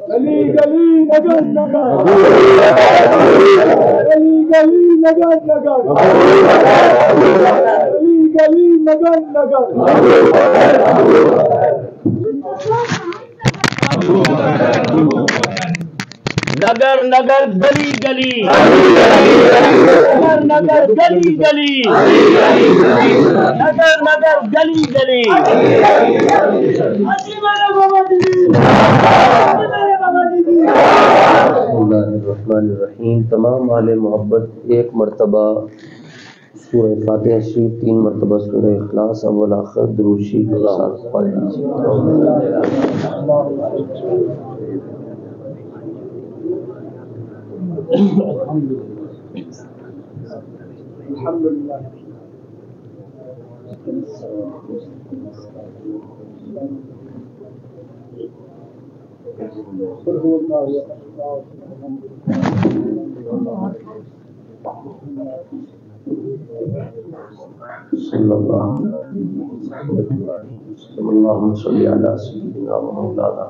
گلی گلی نگر نگر گلی گلی نگر نگر گلی گلی نگر نگر نگر نگر گلی گلی نگر نگر گلی گلی نگر نگر گلی گلی بسم اللہ الرحمن الرحیم۔ تمام اہل محبت ایک مرتبہ سورہ فاتحہ شریف، 3 مرتبہ سورہ اخلاص اول آخر درود شریف کے ساتھ پڑھ لیجیے۔ الحمدللہ اللہم صلی علی سیدنا و مولانا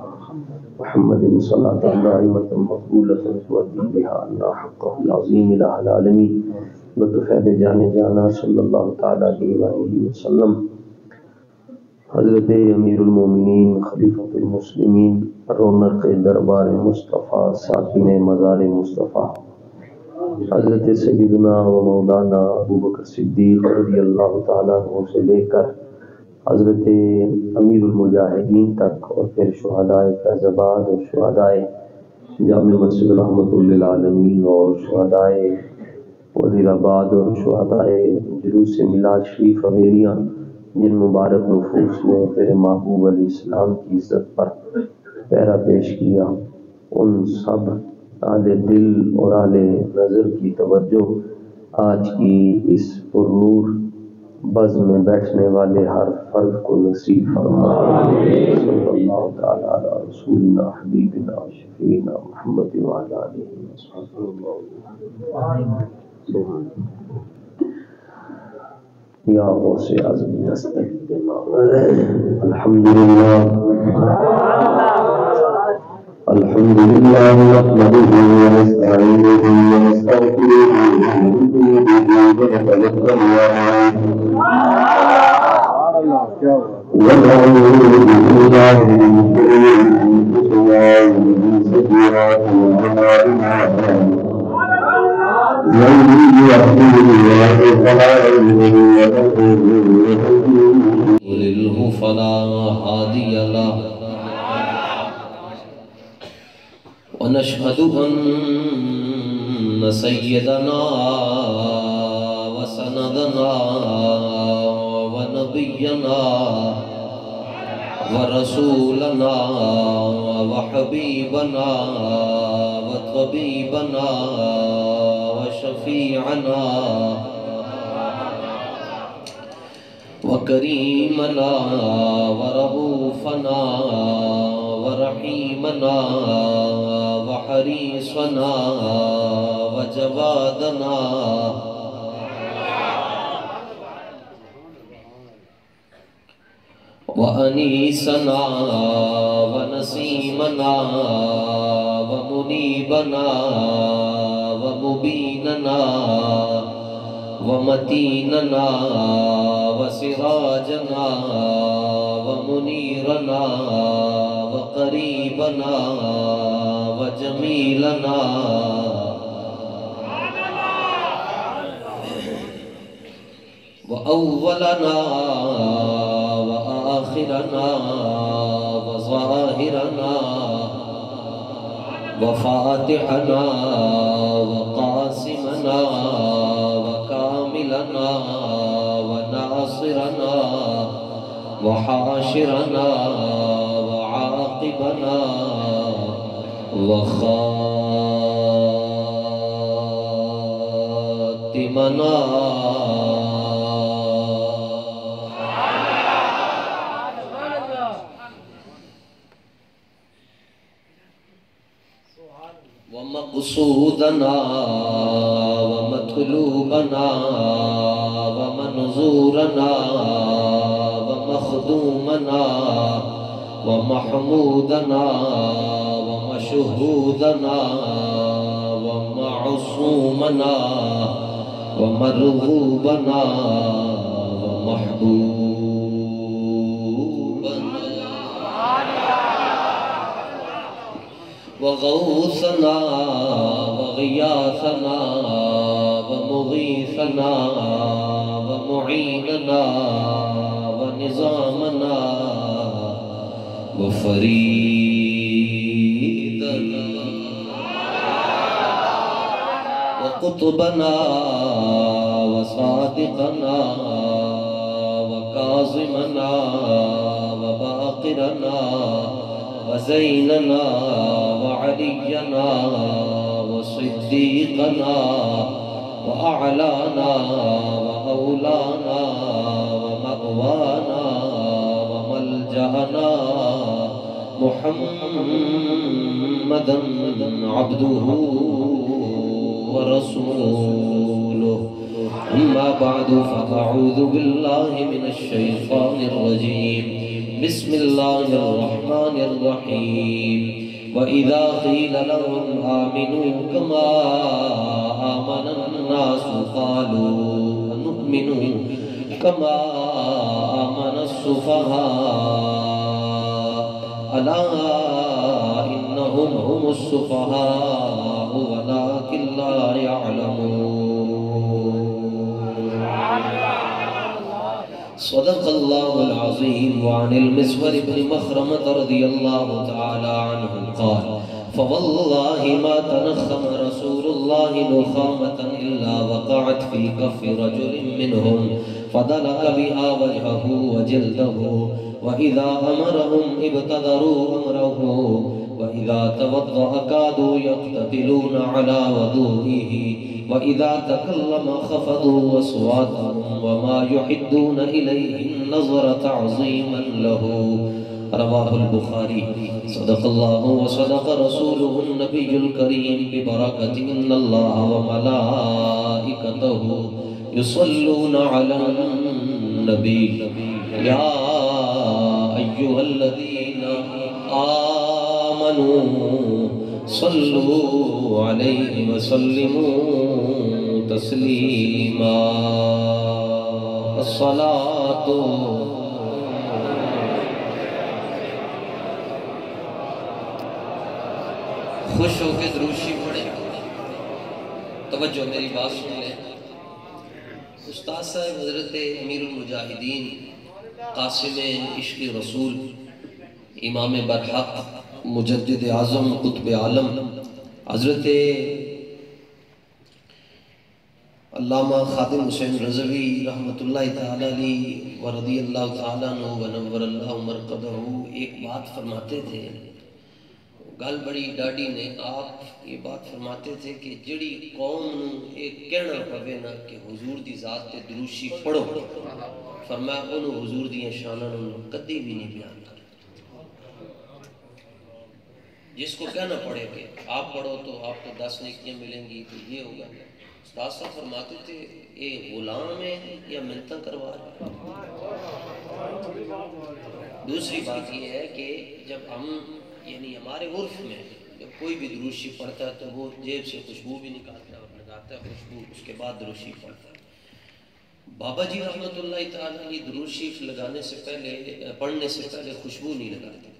محمد صلاۃ دائمۃ مقبولۃ تؤدی بها عنا حقہ العظیم الہ العالمین بطفیل جان جانا صلی اللہ تعالی علیہ وآلہ وسلم۔ حضرت امیر المومنین خلیفۃ المسلمین رونق دربار مصطفیٰ ساکن مزار مصطفیٰ حضرت سیدنا و مولانا ابوبکر صدیق رضی اللہ تعالیٰ عنہ سے لے کر حضرت امیر المجاہدین تک، اور پھر شہدائے فیض آباد اور شہدائے جامع مسجد رحمۃ للعالمین اور شہدائے وزیر آباد اور شہدائے جلوس میلاد شریف اویریاں، جن مبارک نفوس نے تیرے محبوب علیہ السلام کی عزت پر پہرا پیش کیا، ان سب اہل دل اور اہل نظر کی توجہ آج کی اس پرنور بزم میں بیٹھنے والے ہر فرد کو نصیب فرما۔ صلی اللہ تعالی علی رسولنا حبیبنا شفیعنا محمد وعلی آلہ وصحبہ۔ یا غوث اعظم نستغفرک۔ الحمدللہ نحمده ونستعینه ونستغفره ونعوذ باللہ من شرور انفسنا ومن سیئات اعمالنا، من يهده الله فلا مضل له ومن يضلل فلا هادي له، ونشهد أن سيدنا وسندنا ونبينا ورسولنا وحبيبنا وطبيبنا وشفيعنا وكريمنا ورؤوفنا ورحيمنا وحريصنا وجوادنا وأنيسنا ونسيمنا ومنيبنا ومبيننا ومتيننا وسراجنا ومنيرنا وقريبنا وجميلنا وأولنا وآخرنا وظاهرنا وفاتحنا وقاسمنا وكاملنا وناصرنا وحاشرنا وعاقبنا وخاتمنا ومقصودنا ومطلوبنا ومنظورنا ومخدومنا ومحمودنا ومشهودنا ومعصومنا ومرغوبنا ومحبوبنا وغوثنا وغياثنا ومغيثنا ومعيننا ونظامنا وفريدنا وقطبنا وصادقنا وكاظمنا وباقرنا وزيننا وعلينا وصديقنا وأعلانا وأولانا ومأوانا وملجأنا محمدا عبده ورسوله. أما بعد فأعوذ بالله من الشيطان الرجيم. بسم الله الرحمن الرحيم. وإذا قيل لهم آمنوا كما آمن الناس قالوا نؤمن كما آمن السفهاء ألا إنهم هم السفهاء ولكن لا يعلمون. صدق الله العظيم. وعن المسور بن مخرمة رضي الله تعالى عنه قال فوالله ما تنخم رسول الله نخامة إلا وقعت في كف رجل منهم فدلك بها وجهه وجلده وإذا أمرهم ابتدروا أمره وإذا توضأ كادوا يقتتلون على وضوئه وإذا تكلم خفضوا أصواتهم وما يحدون إليه النظر تعظيما له. رواه البخاري. صدق الله وصدق رسوله النبي الكريم ببركة إن الله وملائكته يصلون على النبي يا أيها الذين آمنوا صلوا عليه وسلموا تسلیما. الصلاۃ خوش ہو کے دروشی پڑھیں. توجہ میری بات سن لیں. استاد صاحب حضرت امیر المجاہدین قاسم عشق رسول امام برحق مجدد اعظم قطب عالم حضرت علامہ خادم حسین رضوی رحمۃ اللہ تعالی علیہ ورضی اللہ تعالیٰ عنہ ونور اللہ مرقدہ ایک بات فرماتے تھے. گل بڑی ڈاڈی نے. آپ یہ بات فرماتے تھے کہ جڑی قوم نو ایک کہنا پوے نا کہ حضور دی ذات تے دروشی پڑھو، فرمایا انہوں حضور دی شاناں نو کدی بھی نہیں بیان کر. جس کو کہنا پڑے کہ آپ پڑھو تو آپ کو 10 نیکیاں ملیں گی تو یہ ہوگا. استاد صاحب فرماتے تھے اے غلام ہے یا منتیں کروا رہے. دوسری بات یہ ہے کہ جب ہم یعنی ہمارے عرف میں جب کوئی بھی دروشی پڑھتا ہے تو وہ جیب سے خوشبو بھی نکالتا ہے اور لگاتا ہے خوشبو، اس کے بعد دروشی پڑھتا ہے. بابا جی رحمۃ اللہ تعالیٰ علیہ دروشی لگانے سے پہلے پڑھنے سے پہلے خوشبو نہیں لگاتے تھے.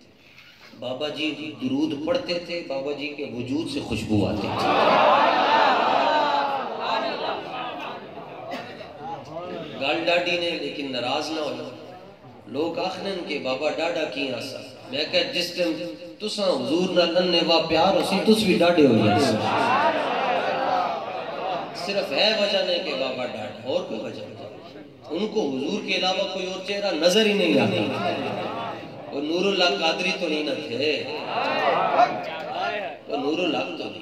بابا جی درود پڑھتے تھے، بابا جی کے وجود سے خوشبو آتی تھی. گال ڈاڈی نے لیکن ناراض نہ ہونا. لوگ آخرن کہ بابا ڈاڈا کی آسا. میں کہا جس ٹائم تساں حضور نہ لننے وا پیار اسی تس بھی ڈاڈے ہو جائے. صرف ہے وجہ نہیں کہ بابا ڈاڈا، اور کوئی وجہ نہیں. ان کو حضور کے علاوہ کوئی اور چہرہ نظر ہی نہیں آتا. وہ نور اللہ قادری تو نہیں نہ تھے، وہ نور اللہ تو نہیں.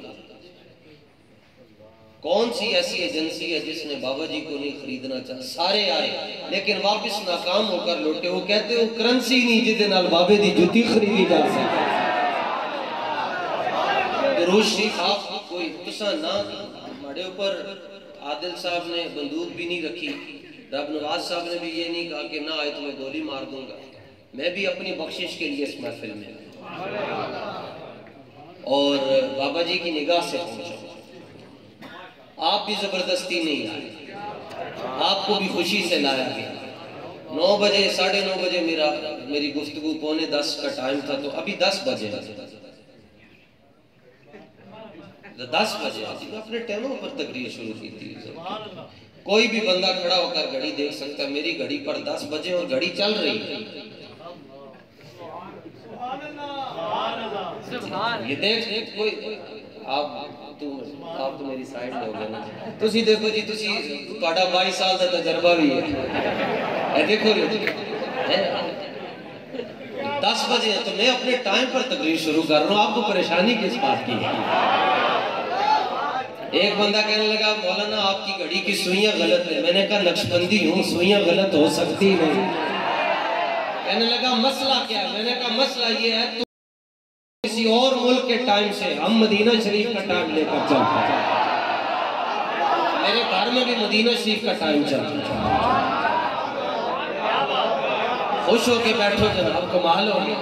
کون سی ایسی ایجنسی ہے جس نے بابا جی کو نہیں خریدنا چاہا؟ سارے آئے لیکن واپس ناکام ہو کر لوٹے. وہ کہتے وہ کرنسی نہیں جدے نال بابے دی جوتی خریدی جا سکتی. روشی خواب کوئی تسا نہ مڑے اوپر عادل صاحب نے بندوق بھی نہیں رکھی. رب نواز صاحب نے بھی یہ نہیں کہا کہ نہ آئے تو میں گولی مار دوں گا. میں بھی اپنی بخشش کے لیے اس محفل میں اور بابا جی کی نگاہ سے پہنچا. آپ بھی زبردستی نہیں آئے, آپ کو بھی خوشی سے لایا گیا. 9 بجے 9:30 بجے میری گفتگو 9:45 کا ٹائم تھا, تو ابھی 10 بجے 10 بجے میں اپنے ٹائموں پر تقریر شروع کی تھی. کوئی بھی بندہ کھڑا ہو کر گھڑی دیکھ سکتا ہے, میری گھڑی پر 10 بجے اور گھڑی چل رہی ہے. یہ دیکھ کوئی آپ تو میری سائیڈ لے ہو گئے نا. تسی دیکھو جی, تسی پاڑا 22 سال کا تجربہ بھی ہے. اے دیکھو 10 بجے تو میں اپنے ٹائم پر تقریر شروع کر رہا ہوں, آپ کو پریشانی کس بات کی ہے؟ ایک بندہ کہنے لگا مولانا آپ کی گھڑی کی سوئیاں غلط ہیں. میں نے کہا نقشبندی ہوں, سوئیاں غلط ہو سکتی نہیں. کہنے لگا مسئلہ کیا ہے؟ میں نے کہا مسئلہ یہ ہے تو کسی اور ملک کے ٹائم سے ہم مدینہ شریف کا ٹائم لے کر چلتے ہیں. میرے گھر میں بھی مدینہ شریف کا ٹائم چلتا ہے. خوش ہو کے بیٹھو جناب, کمال ہو گیا.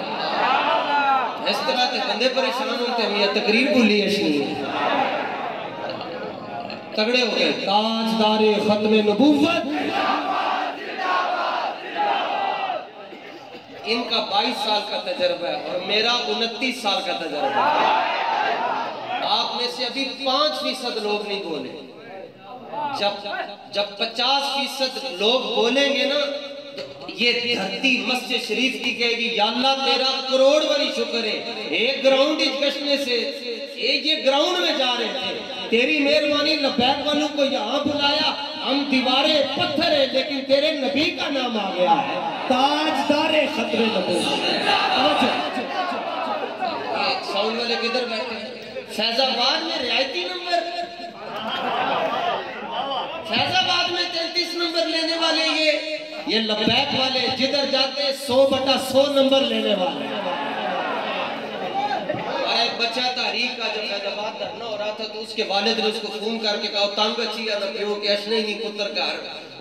اس طرح کے بندے پریشان ہوتے ہیں, یہ تقریر بھولی ہے. تگڑے ہو گئے. تاجدار ختم نبوت ان کا 22 سال کا تجربہ ہے اور میرا 29 سال کا تجربہ ہے. آپ میں سے ابھی 5% لوگ نہیں بولے. جب 50% لوگ بولیں گے نا, یہ دھرتی مسجد شریف کی کہے گی یا اللہ تیرا کروڑ باری شکر ہے, ایک گراؤنڈ گشنے سے یہ گراؤنڈ میں جا رہے تھے, تیری مہربانی لبیک والوں کو یہاں بلایا. ہم دیواریں پتھر ہیں لیکن تیرے نبی کا نام آ گیا ہے, تاجدار ختم نبوت. ساؤنڈ والے کدھر بیٹھے ہیں؟ فیض آباد میں رعایتی نمبر, فیض آباد میں 33 نمبر لینے والے یہ لبیک والے جدھر جاتے 100/100 نمبر لینے والے. ایک بچہ تحریک کا جب فیض آباد دھرنا ہو رہا تھا تو اس کے والد نے اس کو فون کر کے کہا تانگ اچھی یا نبیوں کے اشنے نہیں پتر کار.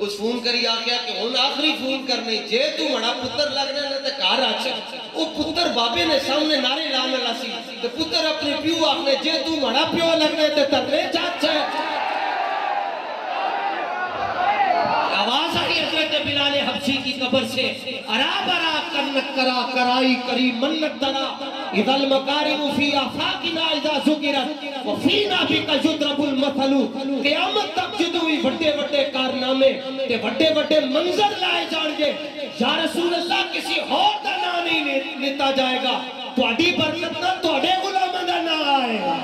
اس فون کری آکیا کہ ہون آخری فون کرنے جے تو مڑا پتر لگنے نہ تے کار آچھا. وہ پتر بابے نے سامنے نعرے لانے لاسی تو پتر اپنے پیو آخنے جے تو مڑا پیو لگنے تے ترنے چاچا. آواز آئی حضرت بلال حبشی کی قبر سے, ارا برا کنک کرا کرائی کری منت درا اذا المکارم فی آفاقنا اذا ذکرت وفینا بک یضرب المثل. قیامت تک جدوئی وڈے وڈے کارنامے تے وڈے وڈے منظر لائے جان گے. یا رسول اللہ کسی اور دا نام نہیں لیتا جائے گا, تواڈی برکت نہ تواڈے غلاماں دا نام آئے گا.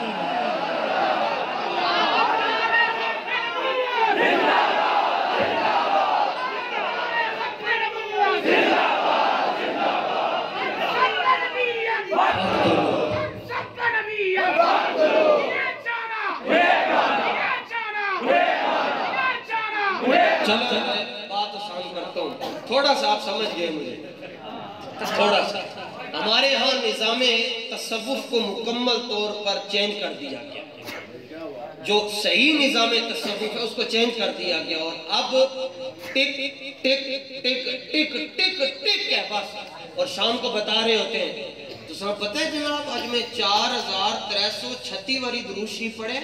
چلو بات آسان کرتا ہوں, تھوڑا سا آپ سمجھ گئے مجھے, تھوڑا سا. ہمارے ہاں نظام تصوف کو مکمل طور پر چینج کر دیا گیا. جو صحیح نظام تصوف ہے اس کو چینج کر دیا گیا اور اب ٹک ٹک ٹک ٹک ٹک ٹک ہے بس. اور شام کو بتا رہے ہوتے ہیں تو سب پتہ ہے جناب آج میں 4336 واری درود شریف پڑھے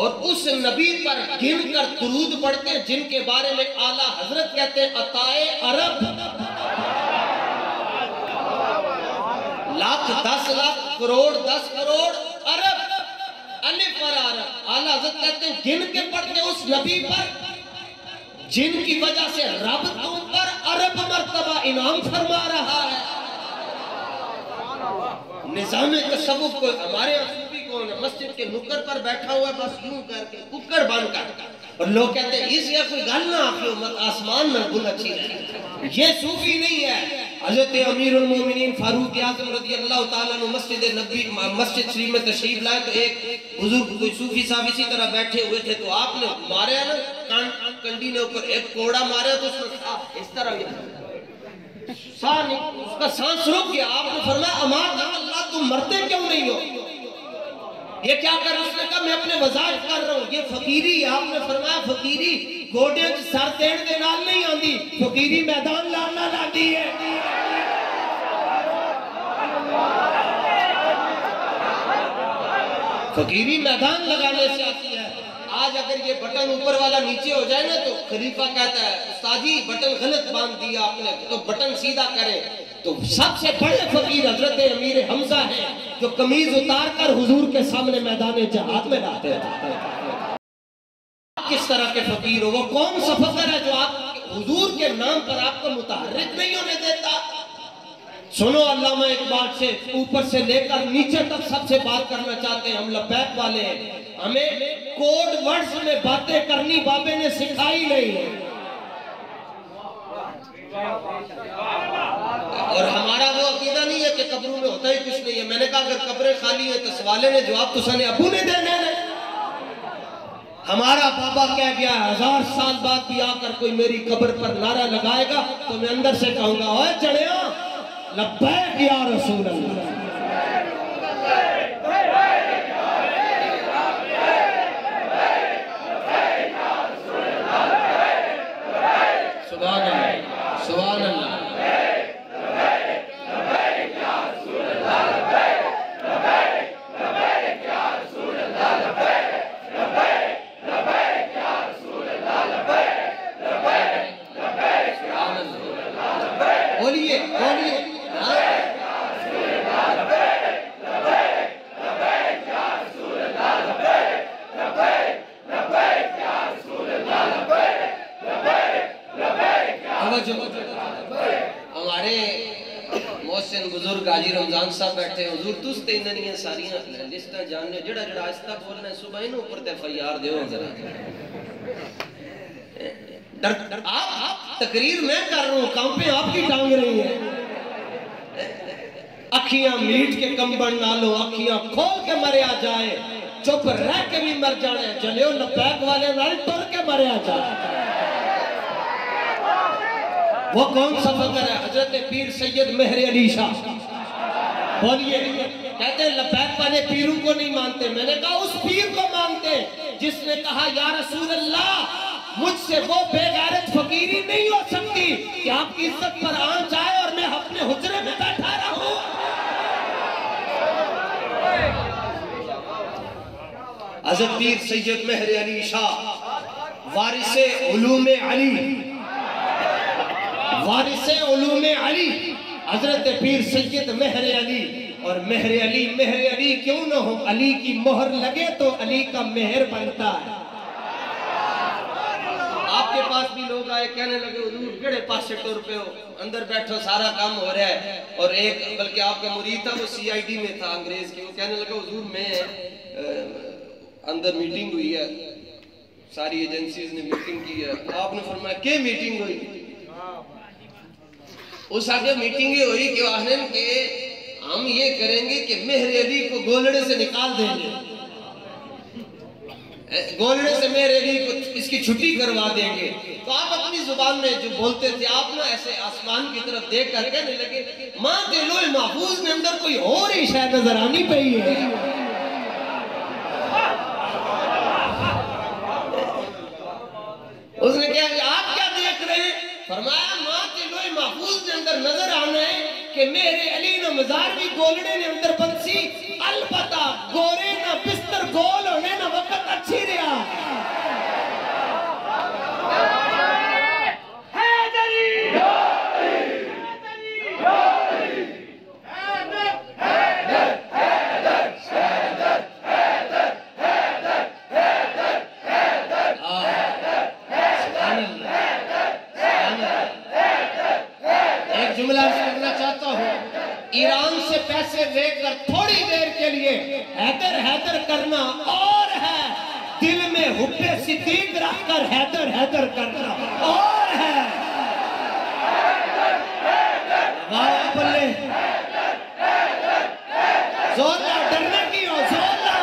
اور اس نبی پر گن کر درود پڑھتے ہیں جن کے بارے میں اعلیٰ حضرت کہتے ہیں عطائے عرب. لاکھ 10 لاکھ کروڑ 10 کروڑ عرب الف پر عرب. اعلیٰ حضرت کہتے ہیں گن کے پڑھتے ہیں اس نبی پر جن کی وجہ سے رب تم پر عرب مرتبہ انعام فرما رہا ہے. نظام تصوف کو ہمارے صوفی کون ہے, مسجد کے نکر پر بیٹھا ہوا ہے بس یوں کر کے ککڑ بن کر, اور لوگ کہتے ہیں اس یا کوئی گل نہ آخیو مت آسمان میں گل اچھی رہی. یہ صوفی نہیں ہے. حضرت امیر المومنین فاروق اعظم رضی اللہ تعالیٰ عنہ مسجد شریف میں تشریف لائے تو ایک بزرگ کوئی صوفی صاحب اسی طرح بیٹھے ہوئے تھے تو آپ نے مارے نا کنڈی نے اوپر ایک کوڑا مارے تو اس طرح اس کا سانس رک گیا. آپ نے فرمایا امان اللہ تم مرتے کیوں نہیں ہو؟ یہ کیا کر رہا؟ اس نے کہا میں اپنے وظائف کر رہا ہوں. یہ فقیری ہے. آپ نے فرمایا فقیری گوڑے سر دین دے نال نہیں آندی, فقیری میدان لانا لاندی ہے. فقیری میدان لگانے سے آتی ہے۔ آج اگر یہ بٹن اوپر والا نیچے ہو جائے نا تو خلیفہ کہتا ہے استاد جی بٹن غلط باندھ دیا آپ نے، تو بٹن سیدھا کریں۔ تو سب سے بڑے فقیر حضرت امیر حمزہ ہیں جو قمیض اتار کر حضور کے سامنے میدان جہاد میں لاتے ہیں۔ کس طرح کے فقیر ہو؟ وہ کون سا فقر ہے جو آپ حضور کے نام پر آپ کو متحرک نہیں ہونے دیتا؟ سنو علامہ اقبال سے اوپر سے لے کر نیچے تک سب سے بات کرنا چاہتے ہیں، ہم لبیک والے ہیں، ہمیں کوڈ ورڈز میں باتیں کرنی بابے نے سکھائی نہیں ہے، اور ہمارا وہ عقیدہ نہیں ہے کہ قبروں میں ہوتا ہی کچھ نہیں ہے۔ میں نے کہا اگر قبریں خالی ہیں تو سوالے نے جواب تو سنے ابو نے دینے نے۔ ہمارا بابا کہہ گیا 1000 سال بعد بھی آ کر کوئی میری قبر پر نعرہ لگائے گا تو میں اندر سے کہوں گا اوے چڑھیا لبیک یا رسول اللہ۔ سبحان اللہ سبحان اللہ۔ بولیے بولیے ہمارے محسن بزرگ حاجی رمضان صاحب بیٹھے ہیں، حضور تُس تے انہاں ساریاں لسٹاں جاننے جڑا جڑا آہستہ بولنا ہے صبح انہوں اوپر تے فیار دیو ذرا۔ آپ تقریر میں کر رہا ہوں، کانپیں آپ کی ٹانگ رہی ہیں، اکھیاں میٹ کے کمبن نالو اکھیاں کھول کے مریا جائے، چپ رہ کے بھی مر جانے، جلیو لبیک والے نال ٹر کے مریا جائے۔ وہ کون سا فقر ہے؟ حضرت پیر سید مہر علی شاہ بولیے، کہتے ہیں لبیک والے پیروں کو نہیں مانتے، میں نے کہا اس پیر کو مانتے جس نے کہا یا رسول اللہ مجھ سے وہ بے غیرت فقیری نہیں ہو سکتی کہ آپ کی عزت پر آنچ آئے اور میں اپنے حجرے میں بیٹھا رہوں۔ حضرت پیر سید مہر علی شاہ وارث علوم علی، وارث علوم علی حضرت پیر سید مہر علی، اور مہر علی کیوں نہ ہو، علی کی مہر لگے تو علی کا مہر بنتا ہے۔ آپ کے پاس بھی لوگ آئے کہنے لگے حضور کیڑے پاسے ٹور پہ ہو، اندر بیٹھو سارا کام ہو رہا ہے، اور ایک بلکہ آپ کا مرید تھا وہ CID میں تھا انگریز کی، وہ کہنے لگا حضور میں اندر میٹنگ ہوئی ہے، ساری ایجنسیز نے میٹنگ کی ہے، آپ نے فرمایا کہ میٹنگ ہوئی؟ اس آگے میٹنگ یہ ہوئی کہ آہنن کہ ہم یہ کریں گے کہ مہر علی کو گولڑے سے نکال دیں گے، گولڑے سے مہر علی کو اس کی چھٹی کروا دیں گے۔ تو آپ اپنی زبان میں جو بولتے تھے آپ نا ایسے آسمان کی طرف دیکھ کر کہنے لگے ماں کے لوح محفوظ میں اندر کوئی اور ہی شاید نظر آنی پئی ہے۔ اس نے کہا آپ کیا دیکھ رہے ہیں؟ فرمایا ماں کے لوح محفوظ کے اندر نظر آنا ہے کہ مہر علی نہ مزار بھی گولڑے نے اندر بنسی، البتہ گورے نہ بستر گول ہونے نہ وقت اچھی رہا۔ ایک جملہ کرنا چاہتا ہوں، ایران سے پیسے لے کر تھوڑی دیر کے لیے حیدر حیدر کرنا اور ہے، دل میں حب صدیق رکھ کر حیدر حیدر کرنا اور ہے۔ واہ بلے زورلا ڈرنے کی ہو زورلا۔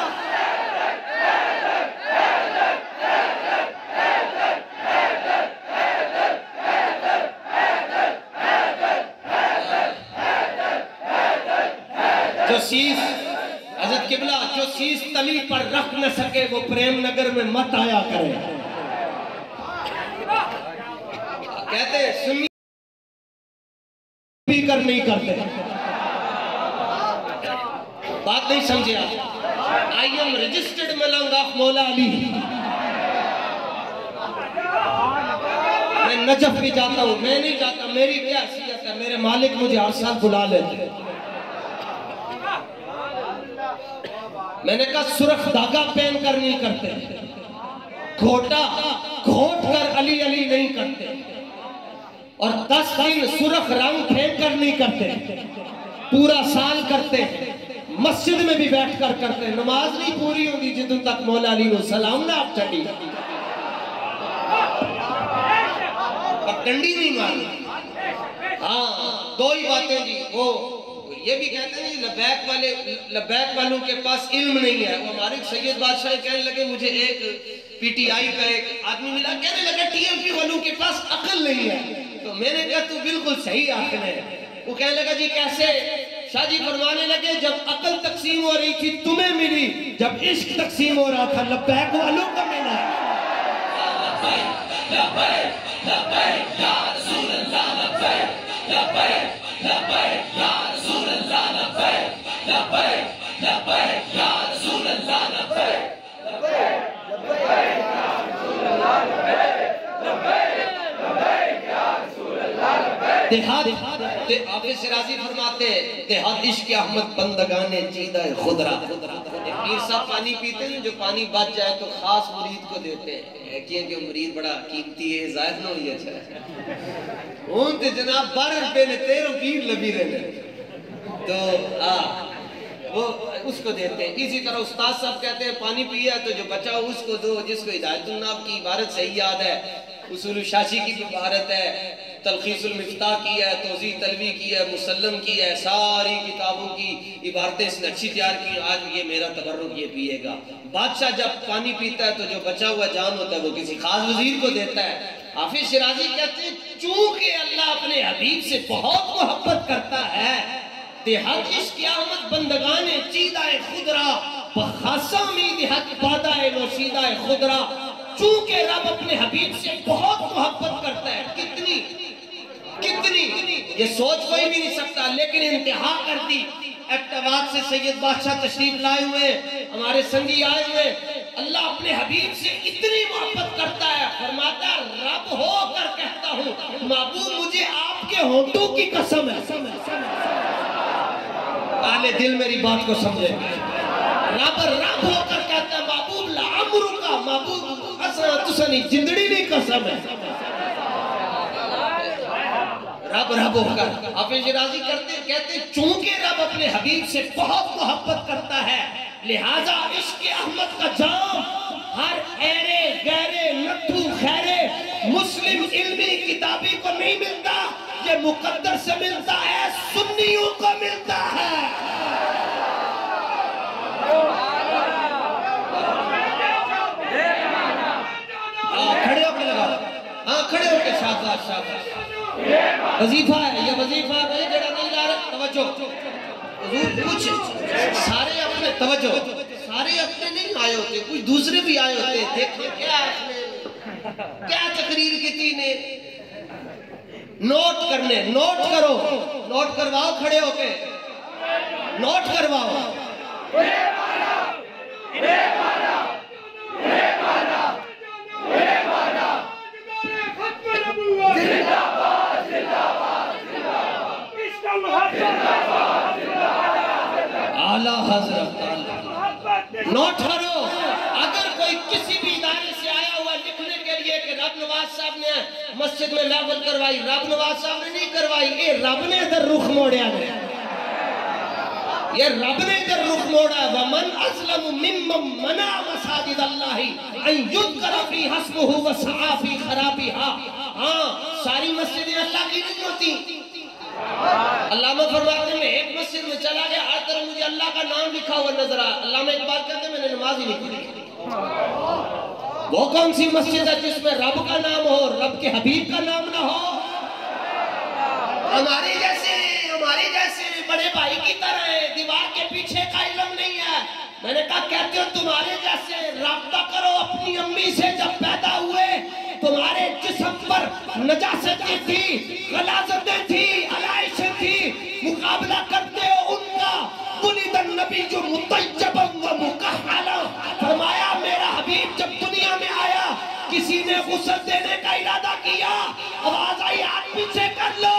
جو سیس حضرت قبلہ جو سیس تلی پر رکھ نہ سکے وہ پریم نگر میں مت آیا کرے۔ کہتے ہیں سنی بھی کر نہیں کرتے، بات نہیں سمجھے آپ۔ I am registered Malang of مولا علی. میں نجف بھی جاتا ہوں, میں نہیں جاتا, میری کیا حیثیت ہے, میرے مالک مجھے ہر سال بلا لیتے ہیں. میں نے کہا سرخ دھاگا پہن کر نہیں کرتے, گھوٹا گھوٹ کر علی علی نہیں کرتے, اور 10 دن سرخ رنگ پھینک کر نہیں کرتے, پورا سال کرتے, مسجد میں بھی بیٹھ کر کرتے. نماز نہیں پوری ہوگی جدوں تک مولا علی کو سلام نہ آپ چڑھی, ڈنڈی نہیں ماری. ہاں دو ہی باتیں جی, وہ یہ بھی کہتے ہیں لبیک والوں کے پاس علم نہیں ہے. وہ ہمارے سید بادشاہ کہنے لگے, مجھے ایک پی ٹی آئی کا ایک آدمی ملا, کہنے لگا ٹی ایم پی والوں کے پاس عقل نہیں ہے. تو میں نے کہا تو بالکل صحیح عقل ہے. وہ کہنے لگا جی کیسے؟ شاہ جی فرمانے لگے جب عقل تقسیم ہو رہی تھی تمہیں ملی, جب عشق تقسیم ہو رہا تھا لبیک والوں کا ملا. لبیک لبیک یا رسول اللہ, لبیک لبیک لبیک یا رسول اللہ, لبیک لبیک لبیک یا رسول اللہ, لبیک لبیک یا رسول اللہ, لبیک یا رسول اللہ. دیہات حافظ شرازی فرماتے ہیں, دیہات عشق احمد بندگانے چیدہ خدرہ. پیر صاحب پانی پیتے ہیں, جو پانی بچ جائے تو خاص مرید کو دیتے ہیں, کہ مرید بڑا قیمتی ہے, ظاہر نہ ہوئی اچھا ہون تے جناب 12 روپے نے 13 پیر لبی رہنے, تو وہ اس کو دیتے ہیں. اسی طرح استاد صاحب کہتے ہیں پانی پیا تو جو بچا اس کو دو, جس کو ہدایت الناب کی عبارت صحیح یاد ہے, اصول الشاشی کی بھی عبارت ہے, تلخیص المفتاح کی ہے, توضیح تلوی کی ہے, مسلم کی ہے, ساری کتابوں کی عبارتیں اس نے اچھی تیار کی. آج یہ میرا تبرک یہ پیے گا. بادشاہ جب پانی پیتا ہے تو جو بچا ہوا جان ہوتا ہے وہ کسی خاص وزیر کو دیتا ہے. حافظ شرازی کہتے ہیں چونکہ اللہ اپنے حبیب سے بہت محبت کرتا ہے, دیہات عشق احمد بندگان چیدہ خدرہ, بخاصہ امید حق بادہ نوشیدہ خدرہ. چونکہ رب اپنے حبیب سے بہت محبت کرتا ہے, کتنی یہ سوچ کوئی بھی نہیں سکتا, لیکن انتہا کر دی. ایکٹواد سے سید بادشاہ تشریف لائے ہوئے, ہمارے سنگی آئے ہوئے, اللہ اپنے حبیب سے اتنی محبت کرتا ہے, فرماتا رب ہو کر کہتا ہوں معبود مجھے آپ کے ہونٹوں کی قسم ہے. اہل دل میری بات کو سمجھے, رب ہو کر کہتا ہے معبود لعمرو کا, معبود قسم تسنی جندڑی نہیں قسم ہے. رب ہو کر حافظ شرازی کہتے چونکہ رب اپنے حبیب سے بہت محبت کرتا ہے, لہذا عشق احمد کا جام ہر ایرے گیرے نٹھو خیرے مسلم علمی کتابی کو نہیں ملتا, یہ مقدر سے ملتا ہے, سنیوں کو ملتا ہے. کھڑے ہو کے لگا, ہاں کھڑے ہو کے, شاباش شاباش. وظیفہ ہے, یہ وظیفہ ہے بھائی, جڑا نہیں جا رہا توجہ. حضور کچھ سارے اپنے توجہ, سارے اپنے نہیں آئے ہوتے, کچھ دوسرے بھی آئے ہوتے ہیں. دیکھیں کیا آپ نے کیا تقریر کی تھی نے, نوٹ کرنے, نوٹ کرو, نوٹ کرواؤ, کھڑے ہو کے نوٹ کرواؤ. اعلیٰ حضرت نوٹ کرو. اگر کوئی کسی بھی ادارے سے آیا ہوا لکھنے کے لیے کہ رب نواز صاحب نے مسجد میں محفل کروائی, رب نواز صاحب نے نہیں کروائی, یہ رب نے ادھر رخ موڑیا ہے, یہ رب نے ادھر رخ موڑا. وَمَنْ أَظْلَمُ مِمَّنْ مَنَعَ مَسَاجِدَ اللَّهِ أَنْ يُذْكَرَ فِيهَا اسْمُهُ وَسَعَىٰ فِي خَرَابِهَا. ہاں ساری مسجدیں اللہ کی نہیں ہوتی. علامہ فرماتے میں ایک مسجد میں چلا گیا, ہر طرف مجھے اللہ کا نام لکھا ہوا نظر آیا. علامہ ایک بات کہتے ہیں میں نے نماز ہی نہیں پڑھی. وہ کون سی مسجد ہے جس میں رب کا نام ہو, رب کے حبیب کا نام نہ ہو؟ ہمارے جیسے بڑے بھائی کی طرح ہے, دیوار کے پیچھے کا علم نہیں ہے. میں نے کہا کہتے ہو تمہارے جیسے رابطہ کرو اپنی امی سے, جب پیدا ہوئے تمہارے جسم پر نجاستیں تھی, غلاظتیں تھی, علائشیں تھی, مقابلہ کرتے ہو ان کا. ولد النبی جو مطیبا و مکہ غسل دینے کا ارادہ کیا، آواز آئی ہاتھ پیچھے کر لو،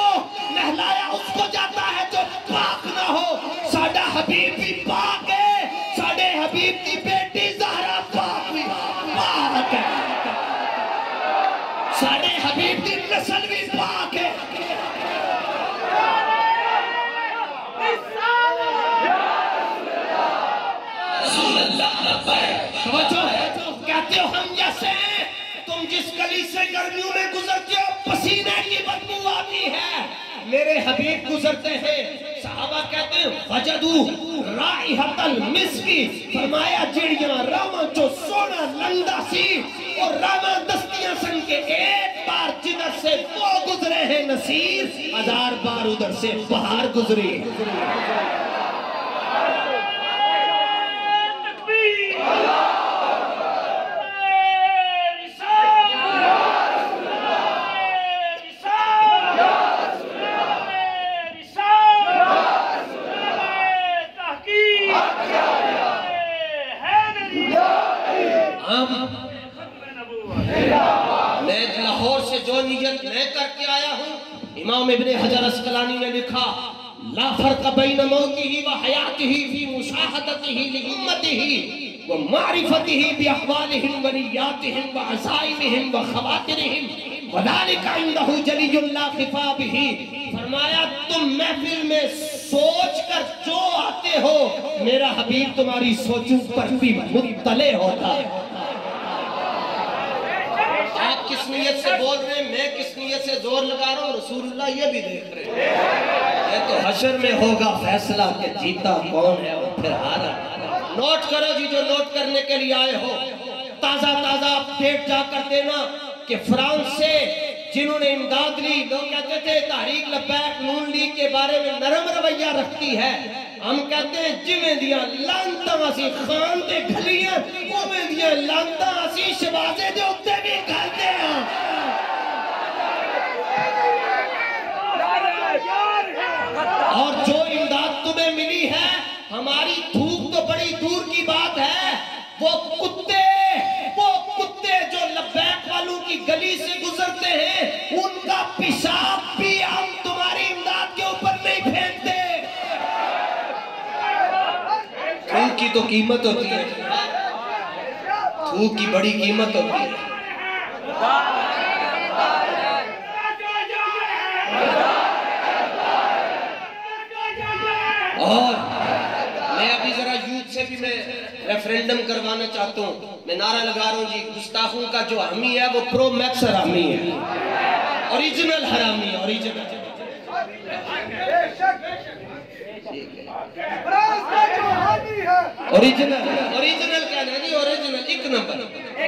نہلایا اس کو جاتا ہے جو پاک نہ ہو۔ ساڈا حبیب بھی پاک ہے، ساڈے حبیب کی بیٹی زہرا پاک بھی پاک ہے، ساڈے حبیب کی نسل بھی پاک ہے۔ کہتے ہو ہم جیسے ہیں، تم جس گلی سے گرمیوں میں گزرتے ہو پسینے کی بدبو آتی ہے، میرے حبیب گزرتے ہیں، صحابہ کہتے ہیں وجدو رائحت المسکی، فرمایا جڑیاں راواں چو سونا لندا سی اور راواں دستیاں سن کے ایک بار جدھر سے وہ گزرے ہیں نصیر، 1000 بار ادھر سے بہار گزری۔ میں لاہور سے جو نیت میں کر کے آیا ہوں، امام ابن حجر اسقلانی نے لکھا لا فرق بین موتہ و حیاتہ فی مشاہدتہ لامتہ و معرفتہ باحوالہم و نیاتہم و عزائمہم و خواترہم وذالک عندہ جلی لا خفا بہ۔ فرمایا تم محفل میں سوچ کر جو آتے ہو، میرا حبیب تمہاری سوچوں پر بھی مطلع ہوتا ہے۔ آپ کس نیت سے بول رہے ہیں، میں کس نیت سے زور لگا رہا ہوں، رسول اللہ یہ بھی دیکھ رہے ہیں۔ یہ تو حشر میں ہوگا فیصلہ کہ جیتا کون ہے اور پھر ہارا۔ نوٹ کرو جی جو نوٹ کرنے کے لیے آئے ہو، تازہ تازہ اپڈیٹ جا کر دینا کہ فرانس سے جنہوں نے امداد لی، لوگ کہتے تھے تحریک لبیک نون لیگ کے بارے میں نرم رویہ رکھتی ہے، ہم کہتے ہیں جمیں دیاں لانتاں اسی خان دے گھلیاں، اویں دیاں لانتاں اسی شبازے دے اتے بھی گھلتے ہیں۔ اور جو امداد تمہیں ملی ہے، ہماری دھوپ تو بڑی دور کی بات ہے، وہ کتے جو لبیک والوں کی گلی سے گزرتے ہیں، ان کا پیشاب بھی ہم تمہاری امداد کے اوپر نہیں پھینکتے۔ تھوک کی تو قیمت ہوتی ہے، تھوک کی بڑی قیمت ہوتی ہے۔ اور میں ابھی ذرا یوتھ سے بھی میں ریفرینڈم کروانا چاہتا ہوں، میں نعرہ لگا رہا ہوں جی، گستاخوں کا جو حامی ہے وہ پرو میکس حرامی ہے، اوریجنل حرامی ہے، اوریجنل اوریجنل کہنا ہے جی، اوریجنل ایک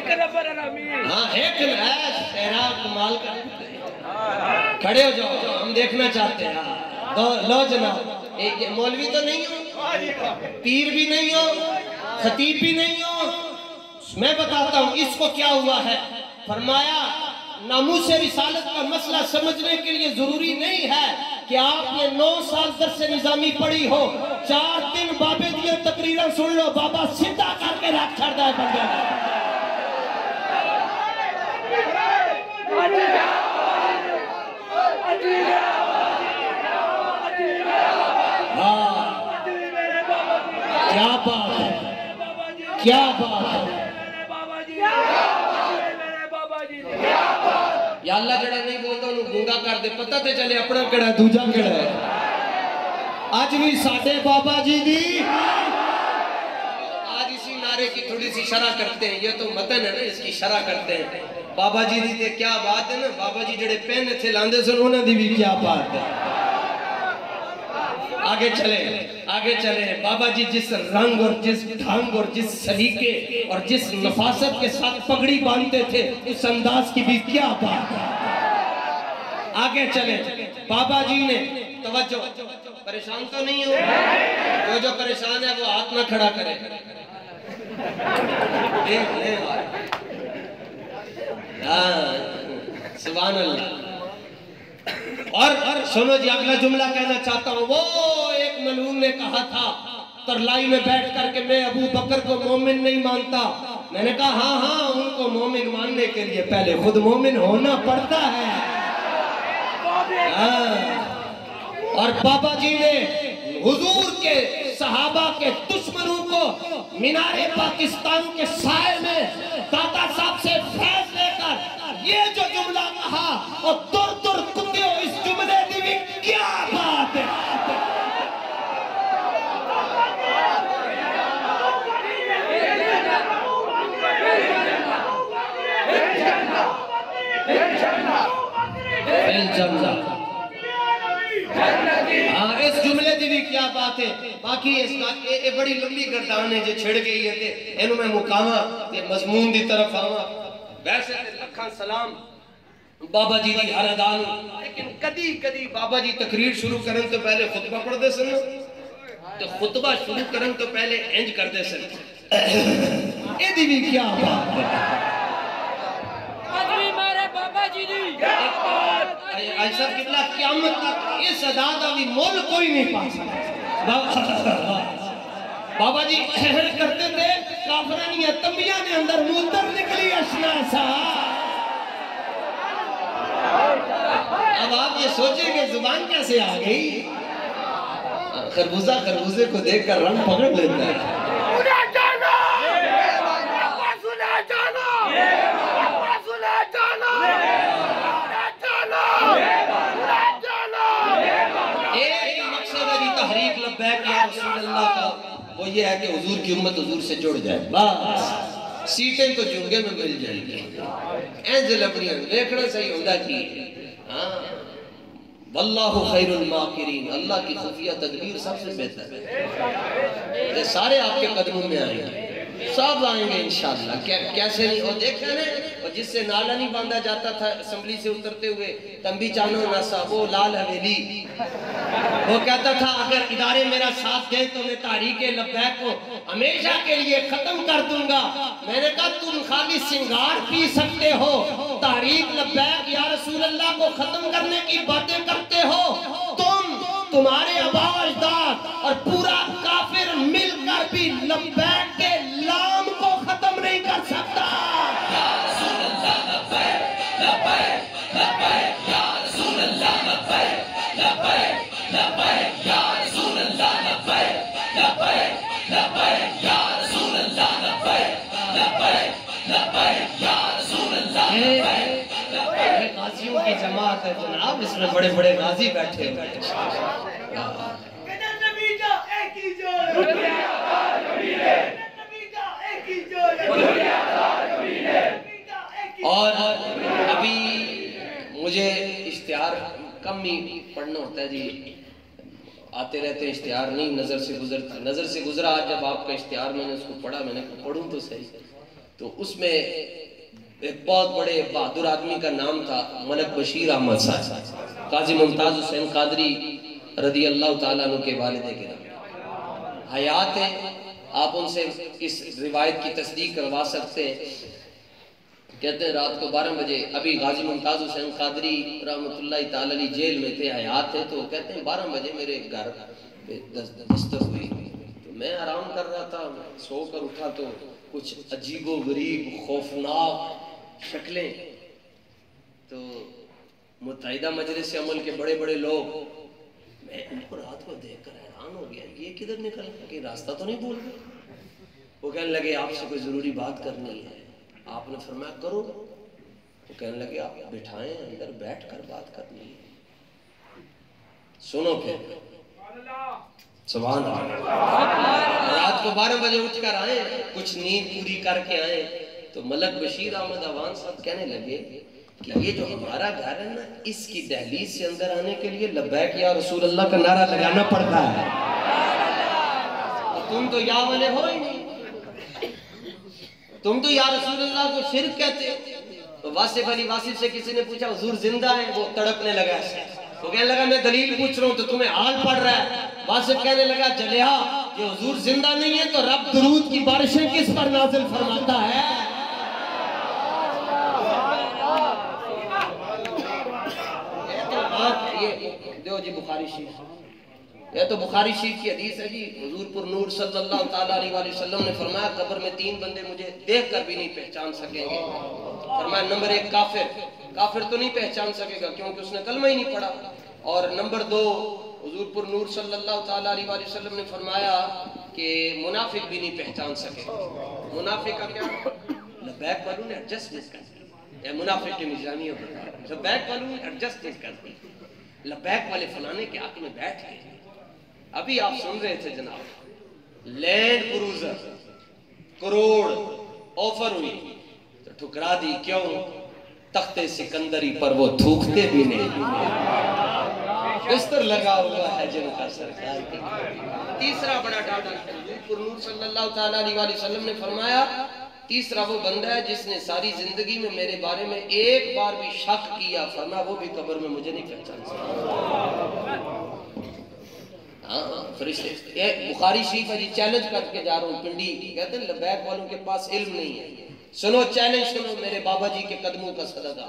نمبر حرامی ہے۔ ہاں ایک نمبر تیرا کمال کرتے ہیں، کھڑے ہو جاؤ ہم دیکھنا چاہتے ہیں۔ لو جناب، مولوی تو نہیں ہو، پیر بھی نہیں ہو، خطیب بھی نہیں ہو، میں بتاتا ہوں اس کو کیا ہوا ہے۔ فرمایا ناموس رسالت کا مسئلہ سمجھنے کے لیے ضروری نہیں ہے کہ آپ نے 9 سال درس نظامی پڑھی ہو، 4 دن بابے دیے تقریریں سن لو، بابا سیدھا کر کے رکھ چھڑ دائے بندے۔ کیا بات ہے، کیا بات ہے، یا اللہ جڑا نہیں بولتا انہوں گونگا کر دے، پتہ تے چلے اپنا کڑا ہے دوجہ کڑا ہے۔ آج بھی ساٹھے بابا جی دی، آج اسی نعرے کی تھوڑی سی شرح کرتے ہیں، یہ تو متن ہے نا اس کی شرح کرتے ہیں۔ بابا جی دی تے کیا بات ہے نا، بابا جی جڑے پہنے تھے لاندے سن انہوں دی بھی کیا بات ہے۔ آگے چلیں، بابا جی جس رنگ اور جس ڈھنگ اور جس سلیقے اور جس نفاست کے ساتھ پگڑی باندھتے تھے، اس انداز کی بھی کیا بات ہے۔ آگے چلیں، بابا جی نے توجہ، پریشان تو نہیں ہو، جو پریشان ہے وہ ہاتھ نہ کھڑا کرے۔ سبحان اللہ۔ اور سنو جی اگلا جملہ کہنا چاہتا ہوں، وہ ایک ملعون نے کہا تھا ترلائی میں بیٹھ کر کے میں ابو بکر کو مومن نہیں مانتا، میں نے کہا ہاں ہاں ان کو مومن ماننے کے لیے پہلے خود مومن ہونا پڑتا ہے. اور بابا جی نے حضور کے صحابہ کے دشمنوں کو مینار پاکستان کے سائے میں داتا صاحب سے فیض لے کر یہ جو جملہ کہا اور دور دور کتے ہو اس جملے دی بھی کیا بات ہے. اس جملے دی بھی کیا بات ہے. باقی اس کا یہ بڑی لمبی گردان ہے جو چھڑ گئی ہے انہوں میں مقامہ مضمون دی طرف آواں. ویسے لکھاں سلام بابا جی دی ہر ادان، لیکن کدی کدی بابا جی تقریر شروع کرن تو پہلے خطبہ پڑھ دے سن، تو خطبہ شروع کرن تو پہلے انج کر دے سن. اے دی بھی کیا بات ہے. ایسا قبلہ قیامت تک اس ادا دا بھی مول کوئی نہیں پا سکتا. بابا جی احر کرتے تھے کافرانیہ تنبیہ نے اندر موتر نکلی اشنا سا. اب آپ یہ سوچیں کہ زبان کیسے آ گئی. خربوزہ خربوزے کو دیکھ کر رنگ پکڑ لیتا ہے. تحریک لبیک یا رسول اللہ کا وہ یہ ہے کہ حضور کی امت حضور سے جڑ جائے. بس سیٹیں تو جنگے میں مل جائیں گے. اینجل اپنی دیکھنا صحیح ہوندہ کی واللہ خیر الماکرین. اللہ کی خفیہ تدبیر سب سے بہتر ہے. یہ سارے آپ کے قدموں میں آئیں گے، سب آئیں گے انشاءاللہ. کیسے نہیں. اور دیکھا نا اور جس سے نالا نہیں باندھا جاتا تھا اسمبلی سے اترتے ہوئے تنبی چانو ناسا، وہ لال حویلی، وہ کہتا تھا اگر ادارے میرا ساتھ دیں تو میں تحریک لبیک کو ہمیشہ کے لیے ختم کر دوں گا. میں نے کہا تم خالی سنگار پی سکتے ہو، تحریک لبیک یا رسول اللہ کو ختم کرنے کی باتیں کرتے ہو. تمہارے آبا اجداد اور پورا کافر مل کر بھی لبیک کے لام کو ختم نہیں کر سکتا. یا رسول اللہ لبیک لبیک لبیک یا رسول اللہ لبیک لبیک لبیک یا رسول اللہ لبیک لبیک لبیک یا رسول اللہ لبیک لبیک لبیک یا رسول اللہ لبیک. غازیوں کی جماعت ہے جناب، اس میں بڑے بڑے غازی بیٹھے ہوئے. اور ابھی مجھے اشتہار کم ہی پڑھنا ہوتا ہے جی، آتے رہتے اشتہار نہیں نظر سے گزرتا. نظر سے گزرا آج جب آپ کا اشتہار میں نے اس کو پڑھا، میں نے کہا پڑھوں تو صحیح. تو اس میں ایک بہت بڑے بہادر آدمی کا نام تھا ملک بشیر احمد صاحب، قاضی ممتاز حسین قادری رضی اللہ تعالیٰ عنہ کے والد گرامی حیات ہیں. آپ ان سے اس روایت کی تصدیق کروا سکتے ہیں. کہتے ہیں رات کو 12 بجے ابھی غازی ممتاز حسین قادری رحمت اللہ تعالیٰ علیہ جیل میں تھے، حیات تھے. تو کہتے ہیں 12 بجے میرے گھر پہ دستک ہوئی. تو میں آرام کر رہا تھا، سو کر اٹھا تو کچھ عجیب و غریب خوفناک شکلیں. تو متحدہ مجلس عمل کے بڑے بڑے لوگ، میں ان کو رات کو دیکھ کر حیران ہو گیا، یہ کدھر نکل گیا کہ راستہ تو نہیں بھول گئے. وہ کہنے لگے آپ سے کوئی ضروری بات کرنی ہے. آپ نے فرمایا کرو. وہ کہنے لگے آپ بٹھائیں، اندر بیٹھ کر بات کرنی ہے. سنو پھر سبحان اللہ. رات کو 12 بجے اٹھ کر آئے، کچھ نیند پوری کر کے آئے تو ملک بشیر احمد اوان صاحب کہنے لگے کہ یہ جو ہمارا گھر ہے نا، اس کی دہلیز سے اندر آنے کے لیے لبیک یا رسول اللہ کا نعرہ لگانا پڑتا ہے. تم تو یا والے ہو ہی نہیں، تم تو یا رسول اللہ کو شرک کہتے ہو. تو واصف علی واصف سے کسی نے پوچھا حضور زندہ ہیں؟ وہ تڑپنے لگا. وہ کہنے لگا میں دلیل پوچھ رہا ہوں تو تمہیں حال پڑ رہا ہے. واصف کہنے لگا جلیا یہ حضور زندہ نہیں ہے تو رب درود کی بارشیں کس پر نازل فرماتا ہے؟ یہ دیو جی بخاری شریف یہ تو بخاری شریف کی حدیث ہے جی، حضور پر نور صلی اللہ تعالیٰ علیہ وسلم نے فرمایا قبر میں 3 بندے مجھے دیکھ کر بھی نہیں پہچان سکیں گے۔ فرمایا نمبر 1 کافر تو نہیں پہچان سکے گا کیونکہ اس نے کلمہ ہی نہیں پڑھا، اور نمبر 2 حضور پر نور صلی اللہ تعالیٰ علیہ وسلم نے فرمایا کہ منافق بھی نہیں پہچان سکے گا۔ منافق کا کیا؟ لبیک والوں نے ایڈجسٹ نہیں کر دیا، منافق کی نشانی ہے، لبیک والوں نے ایڈجسٹ نہیں کر دیا، لبیک والے فلانے کے حق میں بیٹھ گئے۔ ابھی آپ سن رہے تھے جناب، لینڈ کروزر کروڑ آفر ہوئی تو ٹھکرا دی، کیوں؟ تخت سکندری پر وہ تھوکتے بھی نہیں، بستر لگا ہوا ہے جن کا سرکار کی۔ تیسرا بڑا ڈاٹا حضور نور صلی اللہ تعالیٰ علیہ وسلم نے فرمایا تیسرا وہ بندہ ہے جس نے ساری زندگی میں میرے بارے میں ایک بار بھی شک کیا، فرمایا وہ بھی قبر میں مجھے نہیں پہچان سکتا۔ ہاں فرشتے، یہ بخاری شریف ہے جی، چیلنج کر کے جا رہا ہوں پنڈی، کہتے ہیں لبیک والوں کے پاس علم نہیں ہے، سنو چیلنج سنو میرے بابا جی کے قدموں کا صدقہ،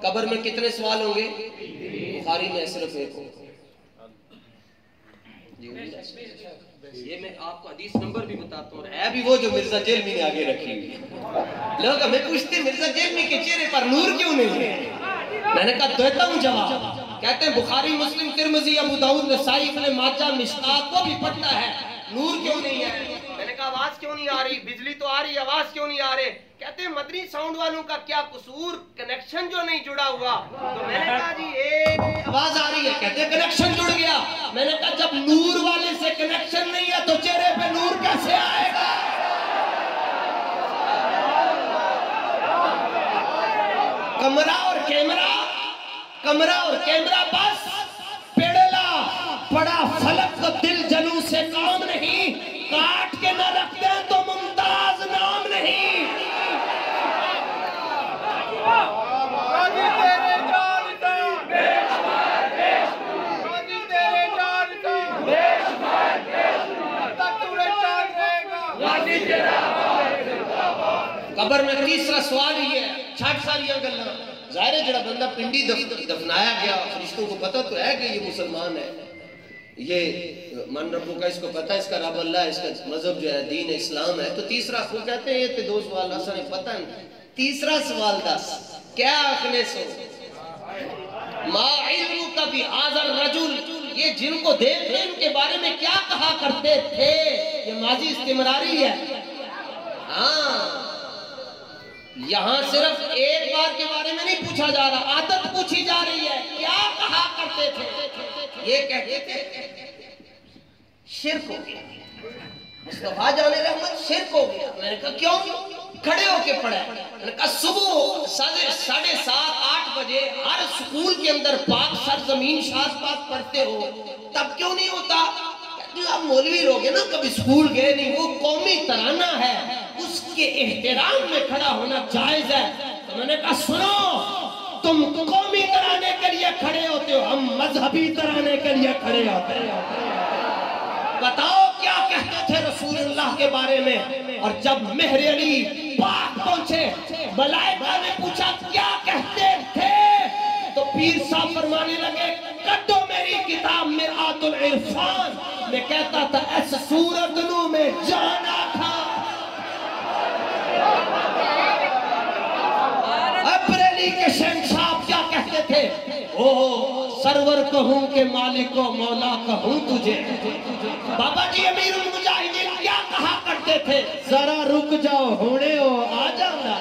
قبر میں کتنے سوال ہوں گے؟ بخاری میں صرف ایک ہوگا۔ یہ میں آپ کو حدیث نمبر بھی بتاتا ہوں، ہے بھی وہ جو مرزا جیلمی نے آگے رکھی ہوئی۔ لوگ ہمیں پوچھتے مرزا جیلمی کے چہرے پر نور کیوں نہیں ہے؟ میں نے کہا دیتا ہوں جواب، کہتے ہیں بخاری مسلم ترمذی ابو داؤد نسائی ابن ماجہ مشکات کو بھی پڑھتا ہے، نور کیوں نہیں ہے؟ میں نے کہا آواز کیوں نہیں آ رہی؟ بجلی تو آ رہی ہے، آواز کیوں نہیں آ رہے؟ کہتے ہیں مدنی ساؤنڈ والوں کا کیا قصور، کنیکشن جو نہیں جڑا ہوا۔ تو میں نے کہا جی آواز آ رہی ہے، کہتے ہیں کنیکشن جڑ گیا۔ میں نے کہا جب نور والے سے کنیکشن نہیں ہے تو چہرے پہ نور کیسے آئے گا؟ کمرہ اور کیمرہ بس، پیڑلا پڑا فلک تو دل جنوں سے کام نہیں، کاٹ کے نہ رکھتے ہیں تو ممتاز نام نہیں۔ غازی تیرے جانتا بے شمار غازی تیرے جانتا بے شمار تک تورے چاند رہے گا غازی تیرا قبر میں تیسرا سوال ہی ہے، چھٹ ساریاں گلنا ظاہر ہے جڑا بندہ پنڈی دفنایا گیا، فرشتوں کو پتہ تو ہے کہ یہ مسلمان ہے، یہ من ربوں کا اس کو پتہ ہے، اس کا رب اللہ ہے، اس کا مذہب جو ہے دین اسلام ہے، تو تیسرا وہ کہتے ہیں یہ تے 2 سوال اصلا پتہ نہیں، تیسرا سوال 10 کیا آخنے سو ما علم کا بھی حاضر رجل، یہ جن کو دیکھ رہے ان کے بارے میں کیا کہا کرتے تھے؟ یہ ماضی استمراری ہے۔ ہاں یہاں صرف ایک بار کے بارے میں نہیں پوچھا جا رہا، عادت پوچھی جا رہی ہے، کیا کہا کرتے تھے؟ یہ کہتے تھے شرک ہو گیا، مصطفیٰ جان رحمت شرک ہو گیا۔ میں نے کہا کیوں؟ کھڑے ہو کے پڑھا، میں نے کہا صبح 7:30 8 بجے ہر سکول کے اندر پاک سرزمین شاز پاک پڑھتے ہو، تب کیوں نہیں ہوتا؟ آپ مولوی روگے نا کبھی سکول گئے نہیں، وہ قومی ترانہ ہے، اس کے احترام میں کھڑا ہونا جائز ہے۔ تو میں نے کہا سنو، تم قومی ترانے کے لیے کھڑے ہوتے ہو، ہم مذہبی ترانے کے لیے کھڑے ہوتے ہیں۔ بتاؤ کیا کہتے تھے رسول اللہ کے بارے میں؟ اور جب مہر علی پاک پہنچے، ملائکہ نے پوچھا کیا کہتے تھے؟ تو پیر صاحب فرمانے لگے کٹو میری کتاب مرآت العرفان، میں کہتا تھا ایس سورت نو میں جانا تھا۔ بریلی کے شہنشاہ کیا کہتے تھے؟ او سرور کہوں کہ مالک و مولا کہوں تجھے۔ بابا جی امیر المجاہدین کیا کہا کرتے تھے؟ ذرا رک جاؤ ہونے ہو آ جانا۔